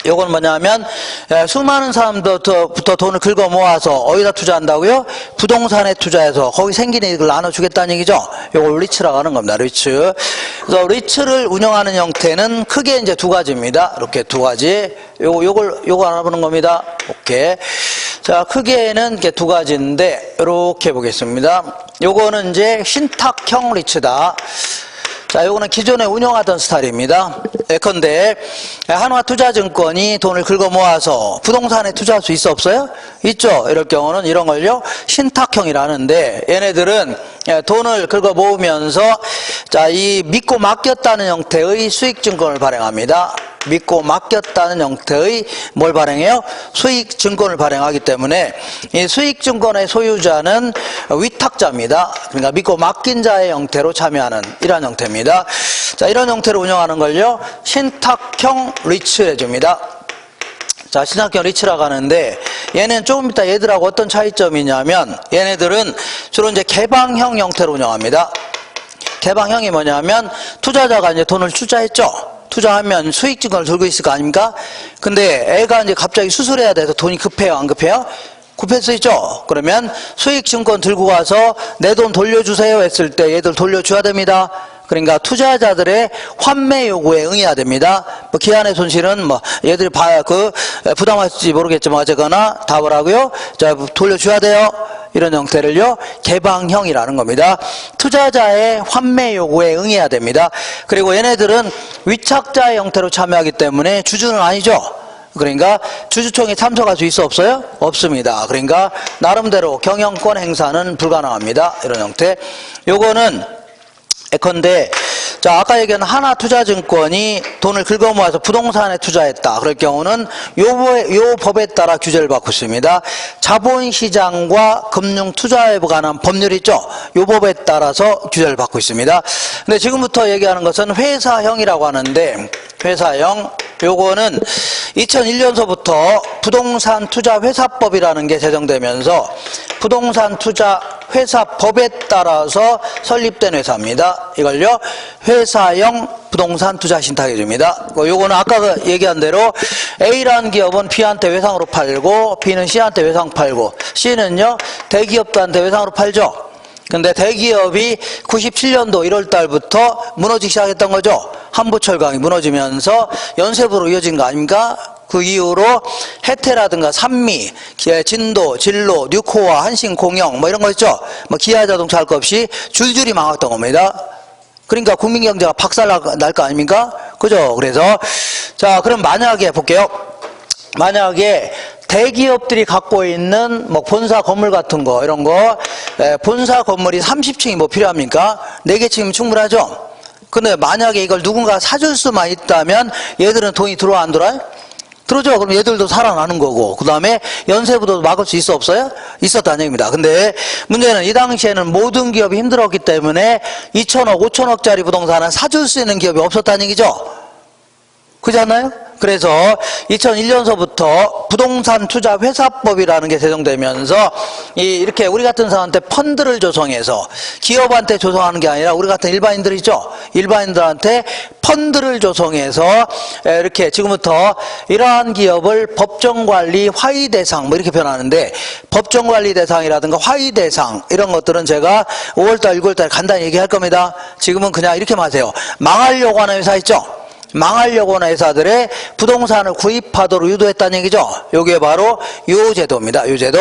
요건 뭐냐면, 수많은 사람들부터 돈을 긁어 모아서 어디다 투자한다고요? 부동산에 투자해서 거기 생기는 이익을 나눠주겠다는 얘기죠. 요걸 리츠라고 하는 겁니다. 리츠. 그래서 리츠를 운영하는 형태는 크게 이제 두 가지입니다. 이렇게 두 가지. 요거 알아보는 겁니다. 오케이. 자, 크게는 이렇게 두 가지인데, 이렇게 보겠습니다. 요거는 이제 신탁형 리츠다. 자, 요거는 기존에 운영하던 스타일입니다. 예컨대 한화투자증권이 돈을 긁어 모아서 부동산에 투자할 수 있어 없어요? 있죠. 이럴 경우는 이런 걸요 신탁형이라는데, 얘네들은 돈을 긁어 모으면서 자, 이 믿고 맡겼다는 형태의 수익증권을 발행합니다. 믿고 맡겼다는 형태의 뭘 발행해요? 수익증권을 발행하기 때문에 이 수익증권의 소유자는 위탁자입니다. 그러니까 믿고 맡긴 자의 형태로 참여하는 이런 형태입니다. 자, 이런 형태로 운영하는 걸요 신탁형 리츠 해줍니다. 자, 신탁형 리츠라고 하는데, 얘는 조금 이따 얘들하고 어떤 차이점이냐면, 얘네들은 주로 이제 개방형 형태로 운영합니다. 개방형이 뭐냐면 투자자가 이제 돈을 투자했죠. 투자하면 수익증권을 들고 있을 거 아닙니까? 근데 애가 이제 갑자기 수술해야 돼서 돈이 급해요, 안 급해요? 급할 수 있죠. 그러면 수익증권 들고 가서 내 돈 돌려주세요 했을 때 얘들 돌려줘야 됩니다. 그러니까 투자자들의 환매 요구에 응해야 됩니다. 뭐 기한의 손실은 뭐 얘들이 부담할지 모르겠지만 어쨌거나 다 뭐라고요? 자, 돌려줘야 돼요. 이런 형태를요 개방형이라는 겁니다. 투자자의 환매 요구에 응해야 됩니다. 그리고 얘네들은 위탁자의 형태로 참여하기 때문에 주주는 아니죠. 그러니까 주주총회에 참석할 수 있어 없어요? 없습니다. 그러니까 나름대로 경영권 행사는 불가능합니다. 이런 형태. 요거는 예컨대 자, 아까 얘기한 하나투자증권이 돈을 긁어 모아서 부동산에 투자했다. 그럴 경우는 요 법에 따라 규제를 받고 있습니다. 자본시장과 금융투자에 관한 법률이 있죠. 요 법에 따라서 규제를 받고 있습니다. 근데 지금부터 얘기하는 것은 회사형이라고 하는데, 회사형, 요거는 2001년서부터 부동산 투자 회사법이라는 게 제정되면서 부동산 투자 회사법에 따라서 설립된 회사입니다. 이걸요 회사형 부동산 투자 신탁해 줍니다. 요거는 아까 얘기한 대로 A라는 기업은 B한테 외상으로 팔고 B는 C한테 외상 팔고 C는요 대기업들한테 외상으로 팔죠. 근데 대기업이 97년도 1월 달부터 무너지기 시작했던 거죠. 한부철강이 무너지면서 연쇄부로 이어진 거 아닙니까? 그 이후로 해태라든가 산미, 진도, 진로, 뉴코아, 한신공영 뭐 이런 거 있죠. 뭐 기아자동차 할 거 없이 줄줄이 망했던 겁니다. 그러니까 국민경제가 박살날 거 아닙니까? 그죠? 그래서 자, 그럼 만약에 볼게요. 만약에 대기업들이 갖고 있는 뭐 본사 건물 같은 거 이런 거 본사 건물이 30층이 뭐 필요합니까? 4개층이면 충분하죠. 근데 만약에 이걸 누군가 사줄 수만 있다면 얘들은 돈이 들어와 안 들어와요? 들어오죠. 그럼 얘들도 살아나는 거고, 그 다음에 연쇄부도 막을 수 있어 없어요? 있었다는 얘기입니다. 근데 문제는 이 당시에는 모든 기업이 힘들었기 때문에 2천억, 5천억짜리 부동산은 사줄 수 있는 기업이 없었다는 얘기죠. 그렇지 않나요? 그래서 2001년서부터 부동산 투자 회사법이라는 게 제정되면서 이렇게 우리 같은 사람한테 펀드를 조성해서 기업한테 조성하는 게 아니라 우리 같은 일반인들 있죠. 일반인들한테 펀드를 조성해서 이렇게 지금부터 이러한 기업을 법정관리 화의 대상 뭐 이렇게 표현하는데, 법정관리 대상이라든가 화의 대상 이런 것들은 제가 5월달 6월달 간단히 얘기할 겁니다. 지금은 그냥 이렇게만 하세요. 망하려고 하는 회사 있죠. 망하려고 하는 회사들의 부동산을 구입하도록 유도했다는 얘기죠. 이게 바로 요 제도입니다. 요 제도.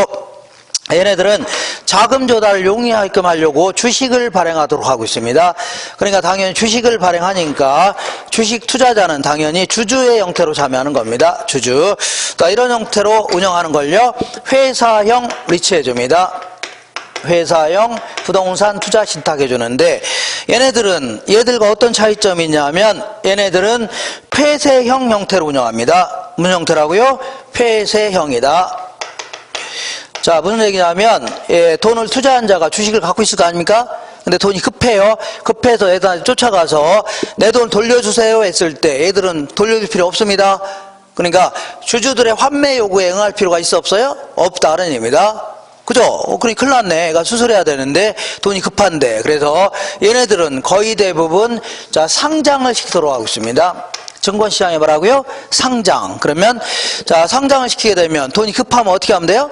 얘네들은 자금 조달을 용이하게끔 하려고 주식을 발행하도록 하고 있습니다. 그러니까 당연히 주식을 발행하니까 주식 투자자는 당연히 주주의 형태로 참여하는 겁니다. 주주. 또 이런 형태로 운영하는 걸요, 회사형 리츠해줍니다. 회사형 부동산 투자 신탁해 주는데, 얘들과 어떤 차이점이 있냐면 얘네들은 폐쇄형 형태로 운영합니다. 무슨 형태라고요? 폐쇄형이다. 자, 무슨 얘기냐면, 돈을 투자한 자가 주식을 갖고 있을 거 아닙니까? 근데 돈이 급해요. 급해서 얘들한테 쫓아가서 내 돈 돌려주세요 했을 때 얘들은 돌려줄 필요 없습니다. 그러니까 주주들의 환매 요구에 응할 필요가 있어 없어요? 없다는 얘기입니다. 그죠? 그러니 큰일 났네. 얘가 수술해야 되는데 돈이 급한데. 그래서 얘네들은 거의 대부분 자, 상장을 시키도록 하고 있습니다. 증권시장에 뭐라고요? 상장. 그러면 자, 상장을 시키게 되면 돈이 급하면 어떻게 하면 돼요?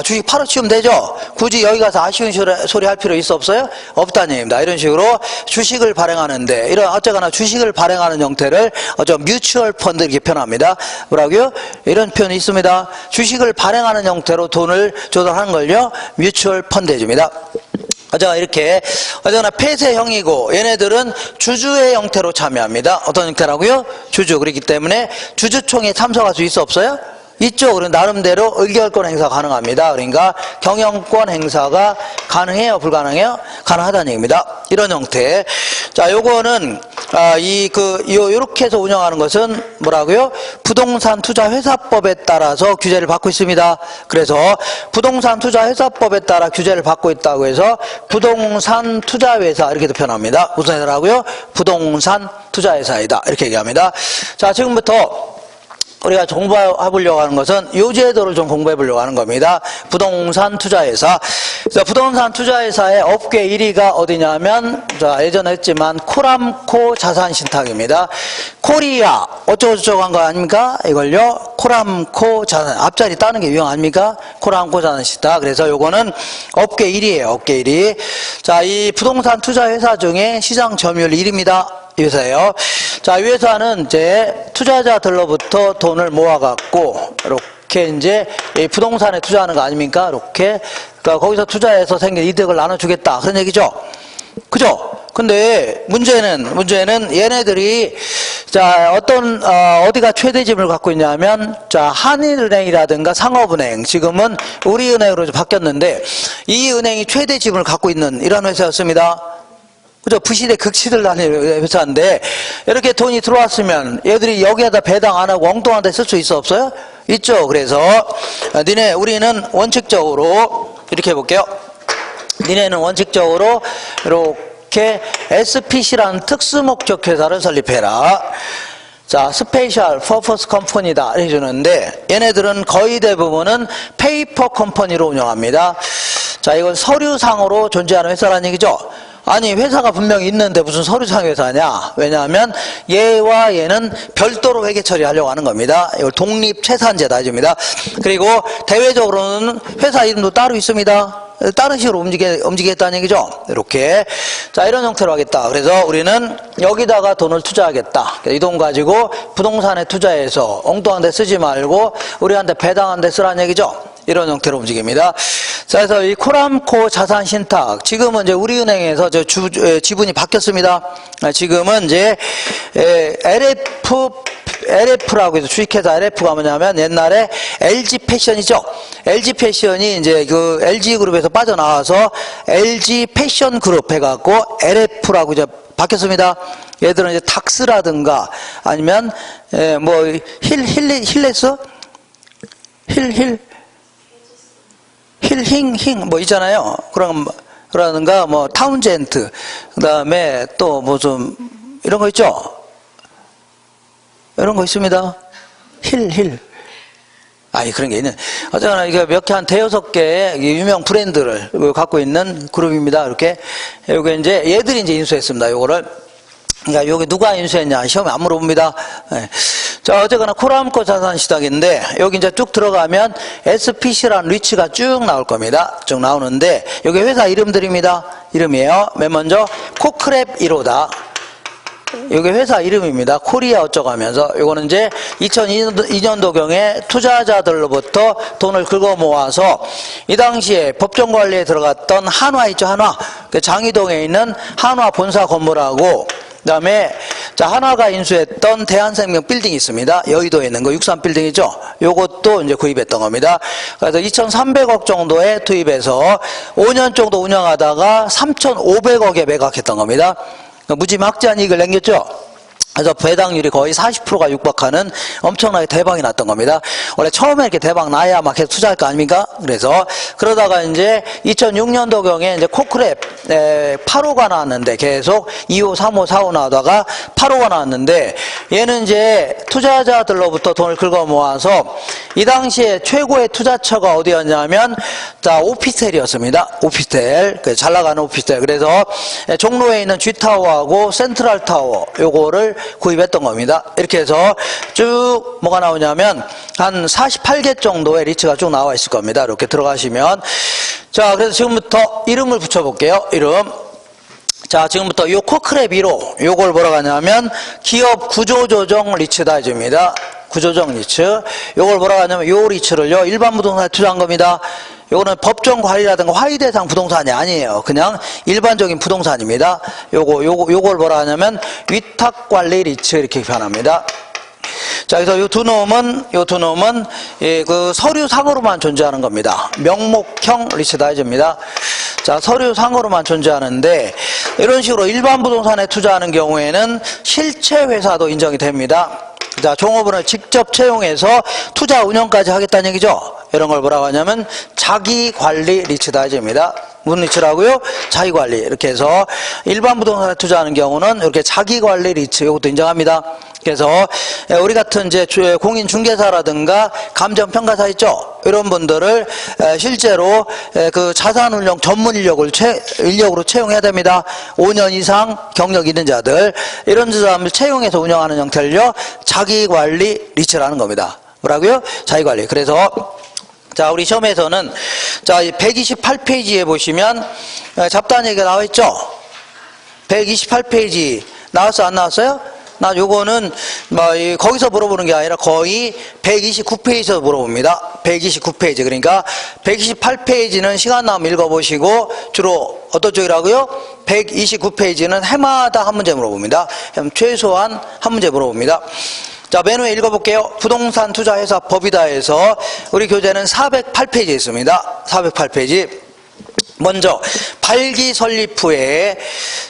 주식 팔아치우면 되죠. 굳이 여기 가서 아쉬운 소리 할 필요 있어 없어요? 없다는 얘기입니다. 이런 식으로 주식을 발행하는데, 이런 어쨌거나 주식을 발행하는 형태를 뮤추얼 펀드 이렇게 표현합니다. 뭐라고요? 이런 표현이 있습니다. 주식을 발행하는 형태로 돈을 조달하는 걸요, 뮤추얼 펀드 해줍니다. 이렇게 어쨌거나 폐쇄형이고, 얘네들은 주주의 형태로 참여합니다. 어떤 형태라고요? 주주. 그렇기 때문에 주주총회에 참석할 수 있어 없어요? 있죠. 그럼 나름대로 의결권 행사가 가능합니다. 그러니까 경영권 행사가 가능해요? 불가능해요? 가능하다는 얘기입니다. 이런 형태. 자, 요거는 요렇게 해서 운영하는 것은 뭐라고요? 부동산 투자 회사법에 따라서 규제를 받고 있습니다. 그래서 부동산 투자 회사법에 따라 규제를 받고 있다고 해서 부동산 투자 회사 이렇게도 표현합니다. 무슨 회사라고요? 부동산 투자 회사이다. 이렇게 얘기합니다. 자, 지금부터 우리가 공부해보려고 하는 것은 이 제도를 좀 공부해보려고 하는 겁니다. 부동산 투자회사. 그래서 부동산 투자회사의 업계 1위가 어디냐면, 자, 예전에 했지만 코람코 자산신탁입니다. 코리아 어쩌고저쩌고 한 거 아닙니까? 이걸요, 코람코 자산, 앞자리 따는 게 유형 아닙니까? 코람코 자산신탁. 그래서 요거는 업계 1위예요. 업계 1위. 자, 이 부동산 투자회사 중에 시장 점유율 1위입니다. 이 회사예요. 자, 이 회사는 이제 투자자들로부터 돈을 모아갖고, 이렇게 이제 이 부동산에 투자하는 거 아닙니까? 이렇게. 그러니까 거기서 투자해서 생긴 이득을 나눠주겠다. 그런 얘기죠. 그죠? 근데 문제는 얘네들이, 자, 어디가 최대 지분을 갖고 있냐면, 자, 한일은행이라든가 상업은행, 지금은 우리은행으로 바뀌었는데, 이 은행이 최대 지분을 갖고 있는 이런 회사였습니다. 그죠? 부실의 극치를 다니는 회사인데, 이렇게 돈이 들어왔으면 얘들이 여기에다 배당 안 하고 엉뚱한 데 쓸 수 있어 없어요? 있죠. 그래서 우리는 원칙적으로 이렇게 해볼게요. 니네는 원칙적으로 이렇게 SPC라는 특수목적 회사를 설립해라. 자, 스페셜 퍼포스 컴퍼니다 해주는데, 얘네들은 거의 대부분은 페이퍼 컴퍼니로 운영합니다. 자, 이건 서류상으로 존재하는 회사라는 얘기죠. 아니, 회사가 분명히 있는데 무슨 서류상 회사냐? 왜냐하면 얘와 얘는 별도로 회계 처리하려고 하는 겁니다. 이걸 독립채산제다 해줍니다. 그리고 대외적으로는 회사 이름도 따로 있습니다. 다른 식으로 움직이겠다는 얘기죠. 이렇게. 자, 이런 형태로 하겠다. 그래서 우리는 여기다가 돈을 투자하겠다. 이 돈 가지고 부동산에 투자해서 엉뚱한 데 쓰지 말고 우리한테 배당한 데 쓰라는 얘기죠. 이런 형태로 움직입니다. 자, 그래서 이 코람코 자산신탁, 지금은 이제 우리은행에서 지분이 바뀌었습니다. 지금은 이제 LF라고 해서 주식회사 LF가 뭐냐면 옛날에 LG 패션이죠. LG 패션이 이제 그 LG 그룹에서 빠져나와서 LG 패션 그룹 해갖고 LF라고 이제 바뀌었습니다. 얘들은 이제 닥스라든가 아니면 뭐 힐레스? 힐 뭐 있잖아요. 그러는가 뭐 타운젠트, 그다음에 또 뭐 좀 이런 거 있죠. 이런 거 있습니다. 그런 게 있는. 어쨌거나 이게 몇 개 한 대여섯 개의 유명 브랜드를 갖고 있는 그룹입니다. 이렇게. 요게 이제 얘들이 이제 인수했습니다. 요거를. 그러니까 여기 누가 인수했냐 시험에 안 물어봅니다. 네. 자, 어쨌거나 코람코 자산시탁인데 여기 이제 쭉 들어가면 SPC라는 리치가 쭉 나올 겁니다. 쭉 나오는데 여기 회사 이름들입니다. 이름이에요. 맨 먼저 코크랩 1호다. 이게 회사 이름입니다. 코리아 어쩌고 하면서 이거는 이제 2002년도경에 투자자들로부터 돈을 긁어 모아서 이 당시에 법정 관리에 들어갔던 한화 있죠, 한화. 그 장이동에 있는 한화 본사 건물하고 그다음에 자, 한화가 인수했던 대한생명 빌딩이 있습니다. 여의도에 있는 거 63 빌딩이죠. 요것도 이제 구입했던 겁니다. 그래서 2,300억 정도에 투입해서 5년 정도 운영하다가 3,500억에 매각했던 겁니다. 무지막지한 이익을 남겼죠. 그래서 배당률이 거의 40%가 육박하는 엄청나게 대박이 났던 겁니다. 원래 처음에 이렇게 대박 나야 막 계속 투자할 거 아닙니까? 그래서 그러다가 이제 2006년도경에 이제 코크랩 8호가 나왔는데 계속 2호, 3호, 4호 나오다가 8호가 나왔는데 얘는 이제 투자자들로부터 돈을 긁어 모아서 이 당시에 최고의 투자처가 어디였냐면 자, 오피스텔이었습니다. 오피스텔. 잘 나가는 오피스텔. 그래서 종로에 있는 G타워하고 센트럴타워 요거를 구입했던 겁니다. 이렇게 해서 쭉 뭐가 나오냐면 한 48개 정도의 리츠가 쭉 나와 있을 겁니다. 이렇게 들어가시면 자, 그래서 지금부터 이름을 붙여볼게요. 이름. 자, 지금부터 요 코크랩 1호 요걸 뭐라고 하냐면 기업 구조조정 리츠다 해줍니다. 구조조정 리츠. 요걸 뭐라고 하냐면 요 리츠를요 일반 부동산에 투자한 겁니다. 요거는 법정 관리라든가 화의 대상 부동산이 아니에요. 그냥 일반적인 부동산입니다. 요걸 뭐라 하냐면 위탁 관리 리츠 이렇게 표현합니다. 자, 그래서 요 두 놈은 그 서류상으로만 존재하는 겁니다. 명목형 리츠다 해줍니다. 자, 서류상으로만 존재하는데 이런 식으로 일반 부동산에 투자하는 경우에는 실체 회사도 인정이 됩니다. 자, 종업원을 직접 채용해서 투자 운영까지 하겠다는 얘기죠. 이런 걸 뭐라고 하냐면 자기관리 리츠다 해줍니다. 무슨 리츠라고요? 자기관리. 이렇게 해서 일반 부동산에 투자하는 경우는 이렇게 자기관리 리츠 이것도 인정합니다. 그래서 우리 같은 이제 공인중개사라든가 감정평가사 있죠? 이런 분들을 실제로 그 자산운용 전문 인력으로 채용해야 됩니다. 5년 이상 경력 있는 자들 이런 사람을 채용해서 운영하는 형태를요 자기관리 리츠라는 겁니다. 뭐라고요? 자기관리. 그래서 자, 우리 시험에서는 자, 128페이지에 보시면 잡다한 얘기가 나와 있죠? 128페이지 나왔어 안 나왔어요? 나 요거는 뭐 거기서 물어보는 게 아니라 거의 129페이지에서 물어봅니다. 129페이지. 그러니까 128페이지는 시간 나면 읽어보시고 주로 어떤 쪽이라고요? 129페이지는 해마다 한 문제 물어봅니다. 최소한 한 문제 물어봅니다. 자, 맨 위에 읽어볼게요. 부동산 투자회사 법이다 해서 우리 교재는 408페이지에 있습니다. 408페이지. 먼저 발기 설립 후에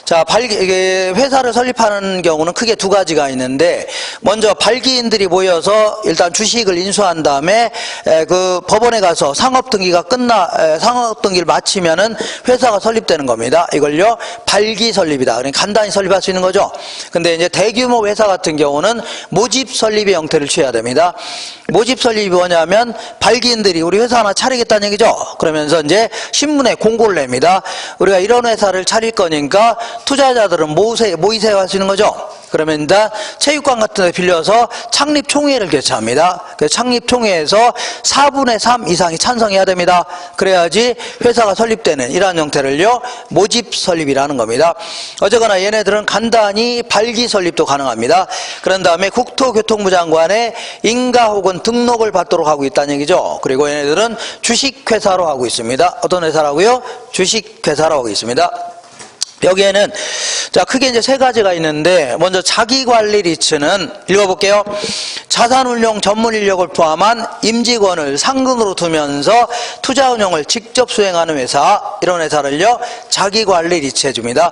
자, 회사를 설립하는 경우는 크게 두 가지가 있는데 먼저 발기인들이 모여서 일단 주식을 인수한 다음에 그 법원에 가서 상업등기가 상업등기를 마치면은 회사가 설립되는 겁니다. 이걸요 발기 설립이다. 그러니까 간단히 설립할 수 있는 거죠. 근데 이제 대규모 회사 같은 경우는 모집 설립의 형태를 취해야 됩니다. 모집 설립이 뭐냐면 발기인들이 우리 회사 하나 차리겠다는 얘기죠. 그러면서 이제 신문에 공고를 냅니다. 우리가 이런 회사를 차릴 거니까 투자자들은 모이세요 할 수 있는 거죠. 그러면 일단 체육관 같은 데 빌려서 창립총회를 개최합니다. 그래서 창립총회에서 4분의 3 이상이 찬성해야 됩니다. 그래야지 회사가 설립되는 이러한 형태를요 모집 설립이라는 겁니다. 어쨌거나 얘네들은 간단히 발기 설립도 가능합니다. 그런 다음에 국토교통부 장관의 인가 혹은 등록을 받도록 하고 있다는 얘기죠. 그리고 얘네들은 주식회사로 하고 있습니다. 어떤 회사라고요? 주식회사로 하고 있습니다. 여기에는 자, 크게 이제 세 가지가 있는데 먼저 자기관리 리츠는 읽어볼게요. 자산운용 전문 인력을 포함한 임직원을 상근으로 두면서 투자 운용을 직접 수행하는 회사, 이런 회사를요 자기관리 리츠 해줍니다.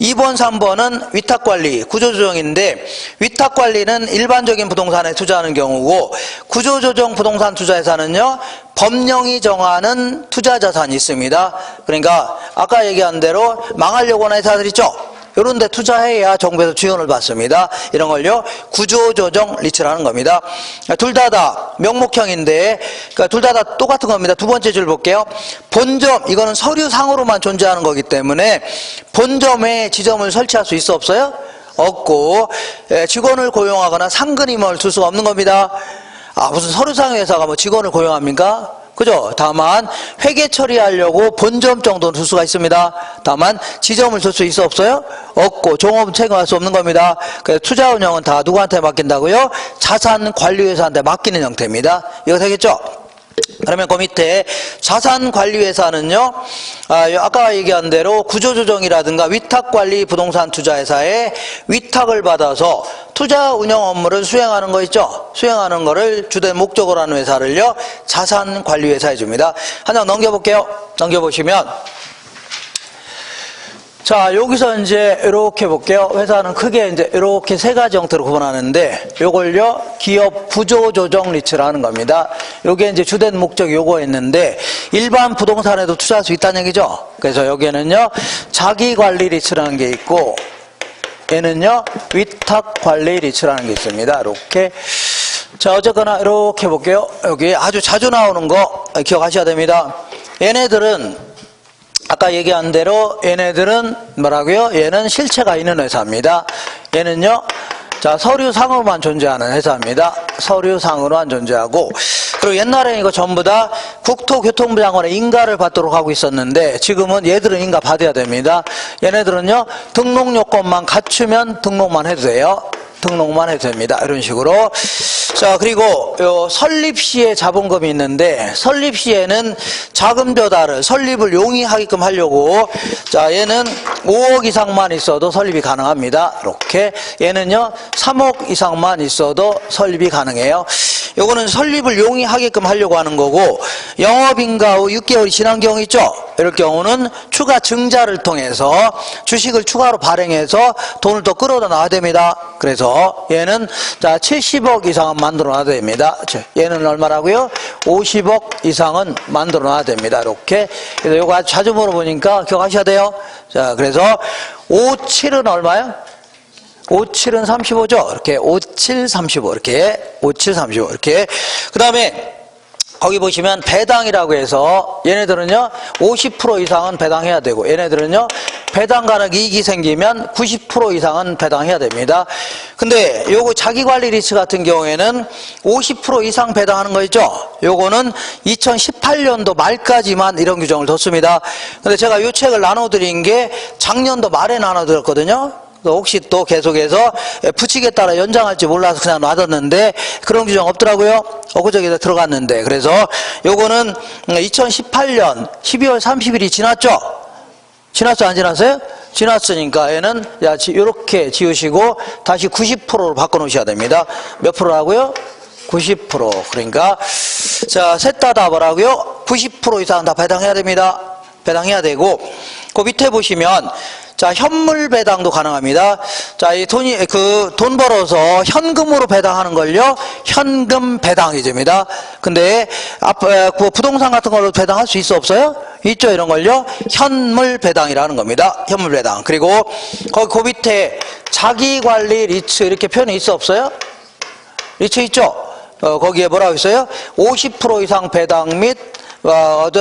2번, 3번은 위탁관리, 구조조정인데 위탁관리는 일반적인 부동산에 투자하는 경우고 구조조정 부동산 투자회사는요 법령이 정하는 투자자산이 있습니다. 그러니까 아까 얘기한 대로 망하려고 하는 회사들 있죠? 이런 데 투자해야 정부에서 지원을 받습니다. 이런 걸요 구조조정 리츠라는 겁니다. 둘 다 명목형인데 그러니까 둘 다 똑같은 겁니다. 두 번째 줄 볼게요. 본점, 이거는 서류상으로만 존재하는 거기 때문에 본점에 지점을 설치할 수 있어 없어요? 없고 직원을 고용하거나 상근 임원을 둘 수가 없는 겁니다. 아, 무슨 서류상 회사가 뭐 직원을 고용합니까? 그죠? 다만 회계 처리하려고 본점 정도는 줄 수가 있습니다. 다만 지점을 줄 수 있어 없어요? 없고 종업은 책임할 수 없는 겁니다. 그래서 투자 운영은 다 누구한테 맡긴다고요? 자산관리회사한테 맡기는 형태입니다. 이거 되겠죠? 그러면 그 밑에 자산관리회사는요, 아까 얘기한 대로 구조조정이라든가 위탁관리 부동산 투자회사에 위탁을 받아서 투자 운영 업무를 수행하는 거 있죠? 수행하는 거를 주된 목적으로 하는 회사를요, 자산관리회사 해줍니다. 한 장 넘겨볼게요. 넘겨보시면, 자, 여기서 이제 이렇게 볼게요. 회사는 크게 이제 이렇게 세 가지 형태로 구분하는데, 요걸요, 기업 부조조정 리츠라는 겁니다. 요게 이제 주된 목적이 요거였는데, 일반 부동산에도 투자할 수 있다는 얘기죠. 그래서 여기에는요, 자기관리 리츠라는 게 있고, 얘는요, 위탁관리 리츠라는 게 있습니다. 이렇게. 자, 어쨌거나 이렇게 볼게요. 여기 아주 자주 나오는 거 기억하셔야 됩니다. 얘네들은 아까 얘기한 대로 얘네들은 뭐라고요? 얘는 실체가 있는 회사입니다. 얘는요, 자, 서류상으로만 존재하는 회사입니다. 서류상으로만 존재하고, 그리고 옛날에 이거 전부 다 국토교통부 장관의 인가를 받도록 하고 있었는데, 지금은 얘들은 인가 받아야 됩니다. 얘네들은요, 등록 요건만 갖추면 등록만 해도 돼요. 등록만 해도 됩니다. 이런 식으로. 자, 그리고 요 설립 시에 자본금이 있는데, 설립 시에는 자금 조달을, 설립을 용이하게끔 하려고, 자, 얘는 5억 이상만 있어도 설립이 가능합니다. 이렇게. 얘는요, 3억 이상만 있어도 설립이 가능해요. 요거는 설립을 용이하게끔 하려고 하는 거고, 영업인가 후 6개월이 지난 경우 있죠? 이럴 경우는 추가 증자를 통해서 주식을 추가로 발행해서 돈을 더 끌어다 놔야 됩니다. 그래서 얘는 자 70억 이상은 만들어 놔야 됩니다. 얘는 얼마라고요? 50억 이상은 만들어 놔야 됩니다. 이렇게. 그래서 요거 아주 자주 물어보니까 기억하셔야 돼요. 자, 그래서 57은 얼마요? 57은 35죠. 이렇게 57, 35 이렇게 57, 35 이렇게. 그 다음에 거기 보시면 배당이라고 해서 얘네들은요 50% 이상은 배당해야 되고, 얘네들은요 배당 가능 이익이 생기면 90% 이상은 배당해야 됩니다. 근데 요거 자기관리 리츠 같은 경우에는 50% 이상 배당하는 거 있죠? 요거는 2018년도 말까지만 이런 규정을 뒀습니다. 근데 제가 요 책을 나눠드린 게 작년도 말에 나눠드렸거든요. 혹시 또 계속해서 부칙에 따라 연장할지 몰라서 그냥 놔뒀는데 그런 규정 없더라고요. 엊그저께 들어갔는데. 그래서 요거는 2018년 12월 30일이 지났죠? 지났어 안 지났어요? 지났으니까 얘는 이렇게 지우시고 다시 90%로 바꿔놓으셔야 됩니다. 몇 프로라고요? 90%. 그러니까 자, 셋 다 뭐라고요? 90% 이상 다 배당해야 됩니다. 배당해야 되고, 그 밑에 보시면 자, 현물 배당도 가능합니다. 자, 이 돈 벌어서 현금으로 배당하는 걸요, 현금 배당이 됩니다. 근데, 그 부동산 같은 걸로 배당할 수 있어 없어요? 있죠, 이런 걸요? 현물 배당이라는 겁니다. 현물 배당. 그리고, 그 밑에 자기관리 리츠 이렇게 표현이 있어 없어요? 리츠 있죠? 거기에 뭐라고 있어요? 50% 이상 배당 및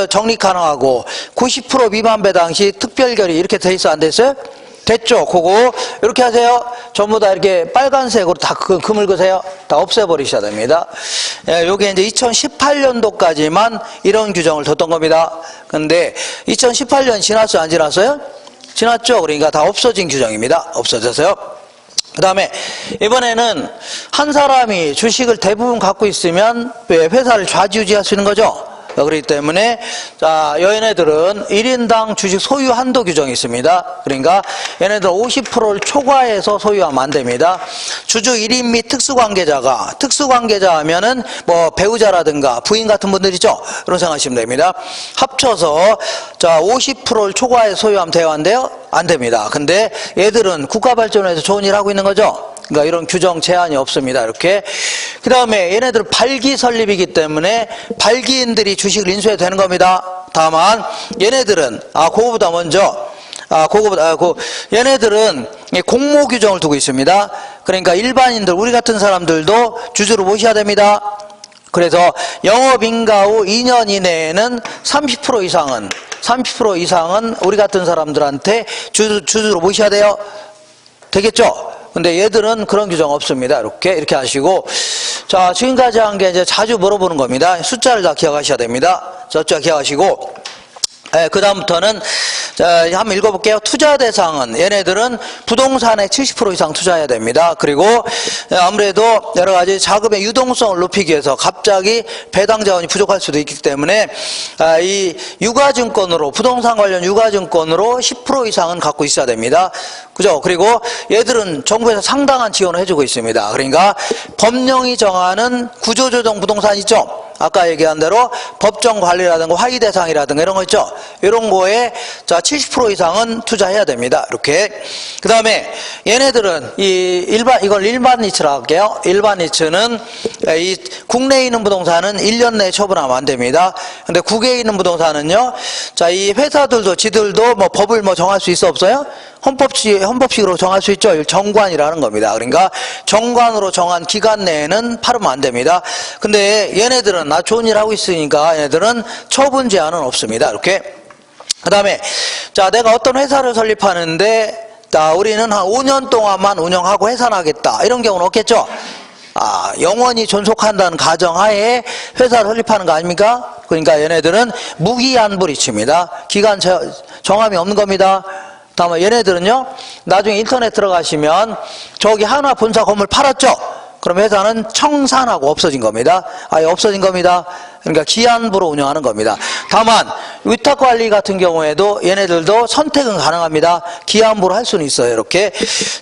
적립 가능하고 90% 미만 배당 시 특별결의 이렇게 돼 있어 안 됐어요? 됐죠? 그거 이렇게 하세요. 전부 다 이렇게 빨간색으로 다 금을 그세요. 다 없애버리셔야 됩니다. 요게 이제 2018년도까지만 이런 규정을 뒀던 겁니다. 근데 2018년 지났어요? 안 지났어요? 지났죠? 그러니까 다 없어진 규정입니다. 없어졌어요. 그 다음에 이번에는 한 사람이 주식을 대부분 갖고 있으면 회사를 좌지우지할 수 있는 거죠. 그렇기 때문에 자, 얘네들은 1인당 주식 소유 한도 규정이 있습니다. 그러니까 얘네들 50%를 초과해서 소유하면 안 됩니다. 주주 1인 및 특수관계자 하면은 뭐 배우자라든가 부인 같은 분들이죠. 그런 생각하시면 됩니다. 합쳐서 자 50%를 초과해서 소유하면 돼요, 안 돼요? 안 됩니다. 근데 얘들은 국가 발전에서 좋은 일 하고 있는 거죠. 그러니까 이런 규정 제한이 없습니다. 이렇게. 그 다음에 얘네들은 발기 설립이기 때문에 발기인들이 주식을 인수해도 되는 겁니다. 다만 얘네들은 그거보다 먼저 얘네들은 공모 규정을 두고 있습니다. 그러니까 일반인들, 우리 같은 사람들도 주주로 모셔야 됩니다. 그래서 영업인가 후 2년 이내에는 30% 이상은 우리 같은 사람들한테 주주로 모셔야 돼요. 되겠죠? 근데 얘들은 그런 규정 없습니다. 이렇게 하시고, 자, 지금까지 한 게 이제 자주 물어보는 겁니다. 숫자를 다 기억하셔야 됩니다. 숫자 기억하시고, 그 다음부터는 자, 한번 읽어볼게요. 투자 대상은 얘네들은 부동산의 70% 이상 투자해야 됩니다. 그리고 아무래도 여러 가지 자금의 유동성을 높이기 위해서 갑자기 배당 자원이 부족할 수도 있기 때문에 이 유가증권으로 부동산 관련 유가증권으로 10% 이상은 갖고 있어야 됩니다. 그죠? 그리고 얘들은 정부에서 상당한 지원을 해주고 있습니다. 그러니까 법령이 정하는 구조조정 부동산 있죠? 아까 얘기한 대로 법정 관리라든가 화의 대상이라든가 이런 거 있죠? 이런 거에 자 70% 이상은 투자해야 됩니다. 이렇게. 그 다음에 얘네들은 이걸 일반 니츠라고 할게요. 일반 니츠는 이 국내에 있는 부동산은 1년 내에 처분하면 안 됩니다. 근데 국외에 있는 부동산은요, 자, 이 회사들도 지들도 뭐 법을 뭐 정할 수 있어 없어요? 헌법식으로 정할 수 있죠. 정관이라는 겁니다. 그러니까 정관으로 정한 기간 내에는 팔으면 안 됩니다. 근데 얘네들은 나 좋은 일 하고 있으니까 얘네들은 처분 제한은 없습니다. 이렇게. 그 다음에 자, 내가 어떤 회사를 설립하는데 자, 우리는 한 5년 동안만 운영하고 해산하겠다. 이런 경우는 없겠죠. 영원히 존속한다는 가정하에 회사를 설립하는 거 아닙니까? 그러니까 얘네들은 무기한불이치입니다. 기간 정함이 없는 겁니다. 다음에 얘네들은요, 나중에 인터넷 들어가시면 저기 한화 본사 건물 팔았죠? 그럼 회사는 청산하고 없어진 겁니다. 아예 없어진 겁니다. 그러니까 기한부로 운영하는 겁니다. 다만 위탁관리 같은 경우에도 얘네들도 선택은 가능합니다. 기한부로 할 수는 있어요. 이렇게.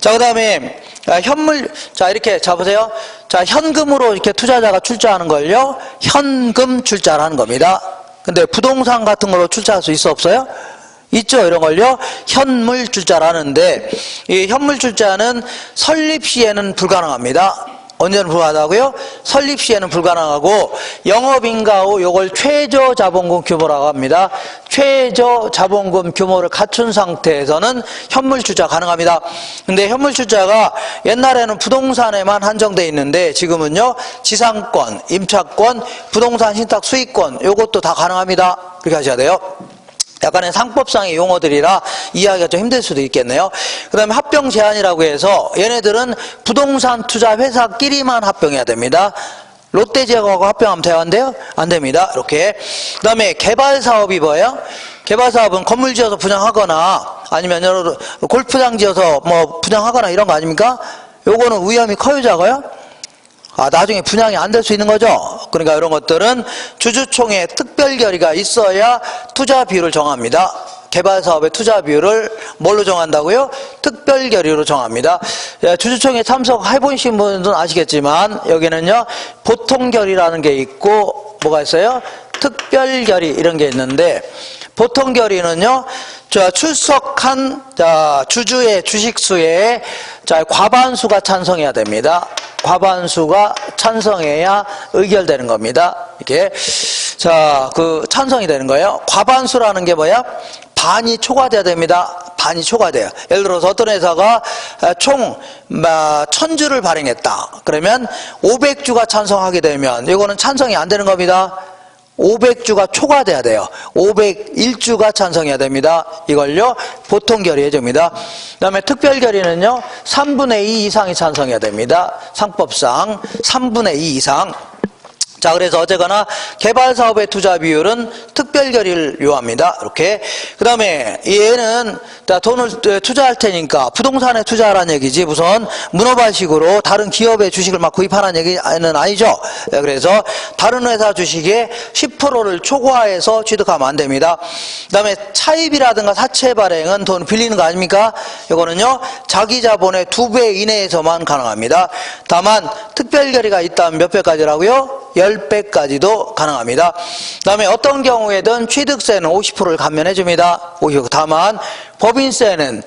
자, 그 다음에 현물, 자, 이렇게 잡으세요. 자, 현금으로 이렇게 투자자가 출자하는 걸요, 현금 출자라는 겁니다. 근데 부동산 같은 걸로 출자할 수 있어 없어요? 있죠. 이런 걸요, 현물 출자라는데, 이 현물 출자는 설립 시에는 불가능합니다. 언제는 불가능하다고요? 설립 시에는 불가능하고, 영업인가후 요걸 최저 자본금 규모라고 합니다. 최저 자본금 규모를 갖춘 상태에서는 현물 출자 가능합니다. 근데 현물 출자가 옛날에는 부동산에만 한정돼 있는데 지금은요, 지상권, 임차권, 부동산 신탁 수익권 요것도 다 가능합니다. 그렇게 하셔야 돼요. 약간의 상법상의 용어들이라 이해하기가 좀 힘들 수도 있겠네요. 그 다음에 합병 제한이라고 해서 얘네들은 부동산 투자 회사끼리만 합병해야 됩니다. 롯데제과하고 합병하면 돼요? 안 돼요? 안 됩니다. 이렇게. 그 다음에 개발사업이 뭐예요? 개발사업은 건물 지어서 분양하거나 아니면 여러 골프장 지어서 뭐 분양하거나 이런 거 아닙니까? 요거는 위험이 커요, 작아요? 나중에 분양이 안 될 수 있는 거죠. 그러니까 이런 것들은 주주총회 특별 결의가 있어야 투자 비율을 정합니다. 개발 사업의 투자 비율을 뭘로 정한다고요? 특별 결의로 정합니다. 주주총회 참석해 보신 분들은 아시겠지만 여기는요, 보통 결의라는 게 있고 뭐가 있어요? 특별 결의 이런 게 있는데, 보통 결의는요, 출석한 주주의 주식수에 과반수가 찬성해야 됩니다. 과반수가 찬성해야 의결되는 겁니다. 이게 찬성이 되는 거예요. 과반수라는 게 뭐야? 반이 초과돼야 됩니다. 반이 초과돼요. 예를 들어서 어떤 회사가 총 1000주를 발행했다. 그러면 500주가 찬성하게 되면 이거는 찬성이 안 되는 겁니다. 500주가 초과돼야 돼요. 501주가 찬성해야 됩니다. 이걸요, 보통 결의해 줍니다. 그 다음에 특별 결의는요, 3분의 2 이상이 찬성해야 됩니다. 상법상 3분의 2 이상. 자, 그래서 어쨌거나 개발 사업의 투자 비율은 특별 결의를 요합니다. 이렇게. 그 다음에 얘는 돈을 투자할 테니까 부동산에 투자하라는 얘기지 무슨 문어발식으로 다른 기업의 주식을 막 구입하라는 얘기는 아니죠. 그래서 다른 회사 주식의 10%를 초과해서 취득하면 안 됩니다. 그 다음에 차입이라든가 사채 발행은 돈 빌리는 거 아닙니까? 이거는요, 자기 자본의 2배 이내에서만 가능합니다. 다만 특별 결의가 있다면 몇 배까지라고요? 10배까지도 가능합니다. 그 다음에 어떤 경우에든 취득세는 50%를 감면해 줍니다. 다만 법인세는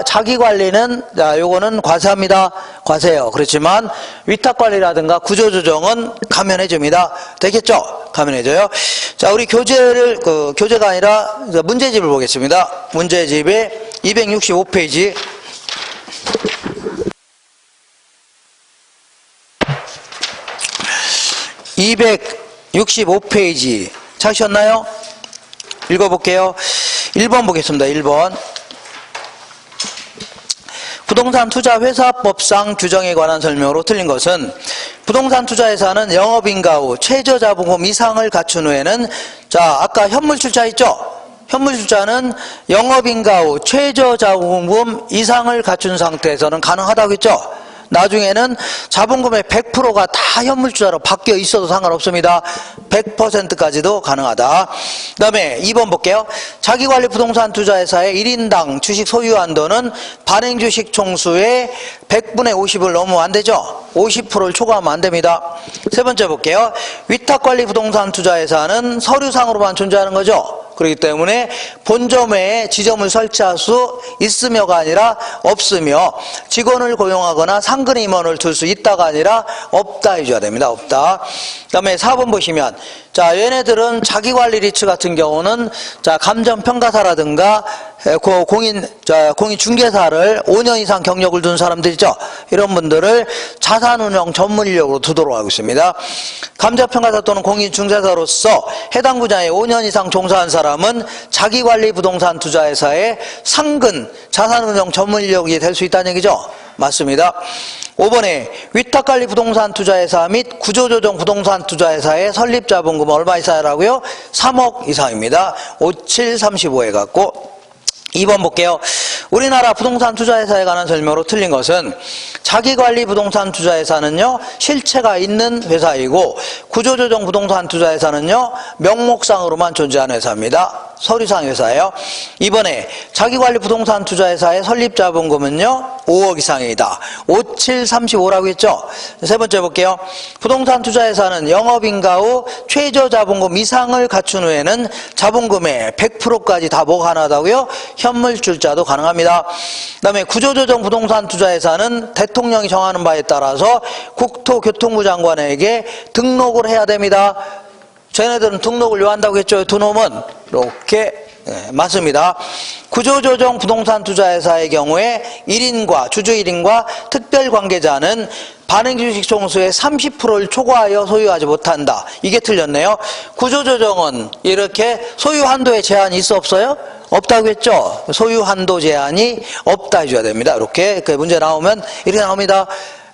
자기 관리는 요거는 과세합니다. 과세요. 그렇지만 위탁관리라든가 구조조정은 감면해 줍니다. 되겠죠? 감면해 줘요. 자, 우리 교재가 아니라 문제집을 보겠습니다. 문제집의 265페이지. 265페이지 찾으셨나요? 읽어볼게요. 1번 보겠습니다. 1번. 부동산 투자 회사법상 규정에 관한 설명으로 틀린 것은 부동산 투자회사는 영업인가 후 최저자본금 이상을 갖춘 후에는, 자, 아까 현물출자 있죠? 현물출자는 영업인가 후 최저자본금 이상을 갖춘 상태에서는 가능하다고 했죠? 나중에는 자본금의 100%가 다 현물투자로 바뀌어 있어도 상관없습니다. 100%까지도 가능하다. 그 다음에 2번 볼게요. 자기관리 부동산 투자회사의 1인당 주식 소유 한도는 발행주식 총수의 100분의 50을 넘으면 안 되죠? 50%를 초과하면 안 됩니다. 세 번째 볼게요. 위탁관리 부동산 투자회사는 서류상으로만 존재하는 거죠? 그렇기 때문에 본점에 지점을 설치할 수 있으며가 아니라 없으며, 직원을 고용하거나 상근 임원을 둘 수 있다가 아니라 없다 해줘야 됩니다. 없다. 그 다음에 4번 보시면, 자, 얘네들은 자기관리 리츠 같은 경우는, 자, 감정평가사라든가 공인중개사를 5년 이상 경력을 둔 사람들이죠. 이런 분들을 자산운용 전문 인력으로 두도록 하고 있습니다. 감정평가사 또는 공인중개사로서 해당 분야에 5년 이상 종사한 사람은 자기관리 부동산 투자회사의 상근 자산운용 전문 인력이 될 수 있다는 얘기죠. 맞습니다. 5번에 위탁관리 부동산 투자회사 및 구조조정 부동산 투자회사의 설립 자본금은 얼마 이상이라고요? 3억 이상입니다. 5735 해갖고. 2번 볼게요. 우리나라 부동산 투자회사에 관한 설명으로 틀린 것은, 자기관리 부동산 투자회사는요 실체가 있는 회사이고, 구조조정 부동산 투자회사는요 명목상으로만 존재하는 회사입니다. 서류상 회사예요. 이번에 자기관리 부동산 투자회사의 설립자본금은요 5억 이상이다. 5735라고 했죠. 세 번째 볼게요. 부동산 투자회사는 영업인가 후 최저자본금 이상을 갖춘 후에는 자본금의 100%까지 다 뭐가 가능하다고요? 현물출자도 가능합니다. 그 다음에 구조조정 부동산 투자회사는 대통령이 정하는 바에 따라서 국토교통부 장관에게 등록을 해야 됩니다. 쟤네들은 등록을 왜 한다고 했죠? 두 놈은 이렇게. 네, 맞습니다. 구조조정 부동산 투자회사의 경우에 1인과 주주 1인과 특별관계자는 발행주식 총수의 30%를 초과하여 소유하지 못한다. 이게 틀렸네요. 구조조정은 이렇게 소유 한도에 제한이 있어 없어요? 없다고 했죠? 소유 한도 제한이 없다 해줘야 됩니다. 이렇게 그 문제 나오면 이렇게 나옵니다.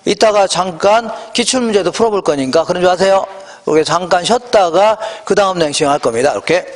이따가 잠깐 기출문제도 풀어볼 거니까 그런 줄 아세요? 이렇게 잠깐 쉬었다가 그 다음 냉시할 겁니다. 이렇게.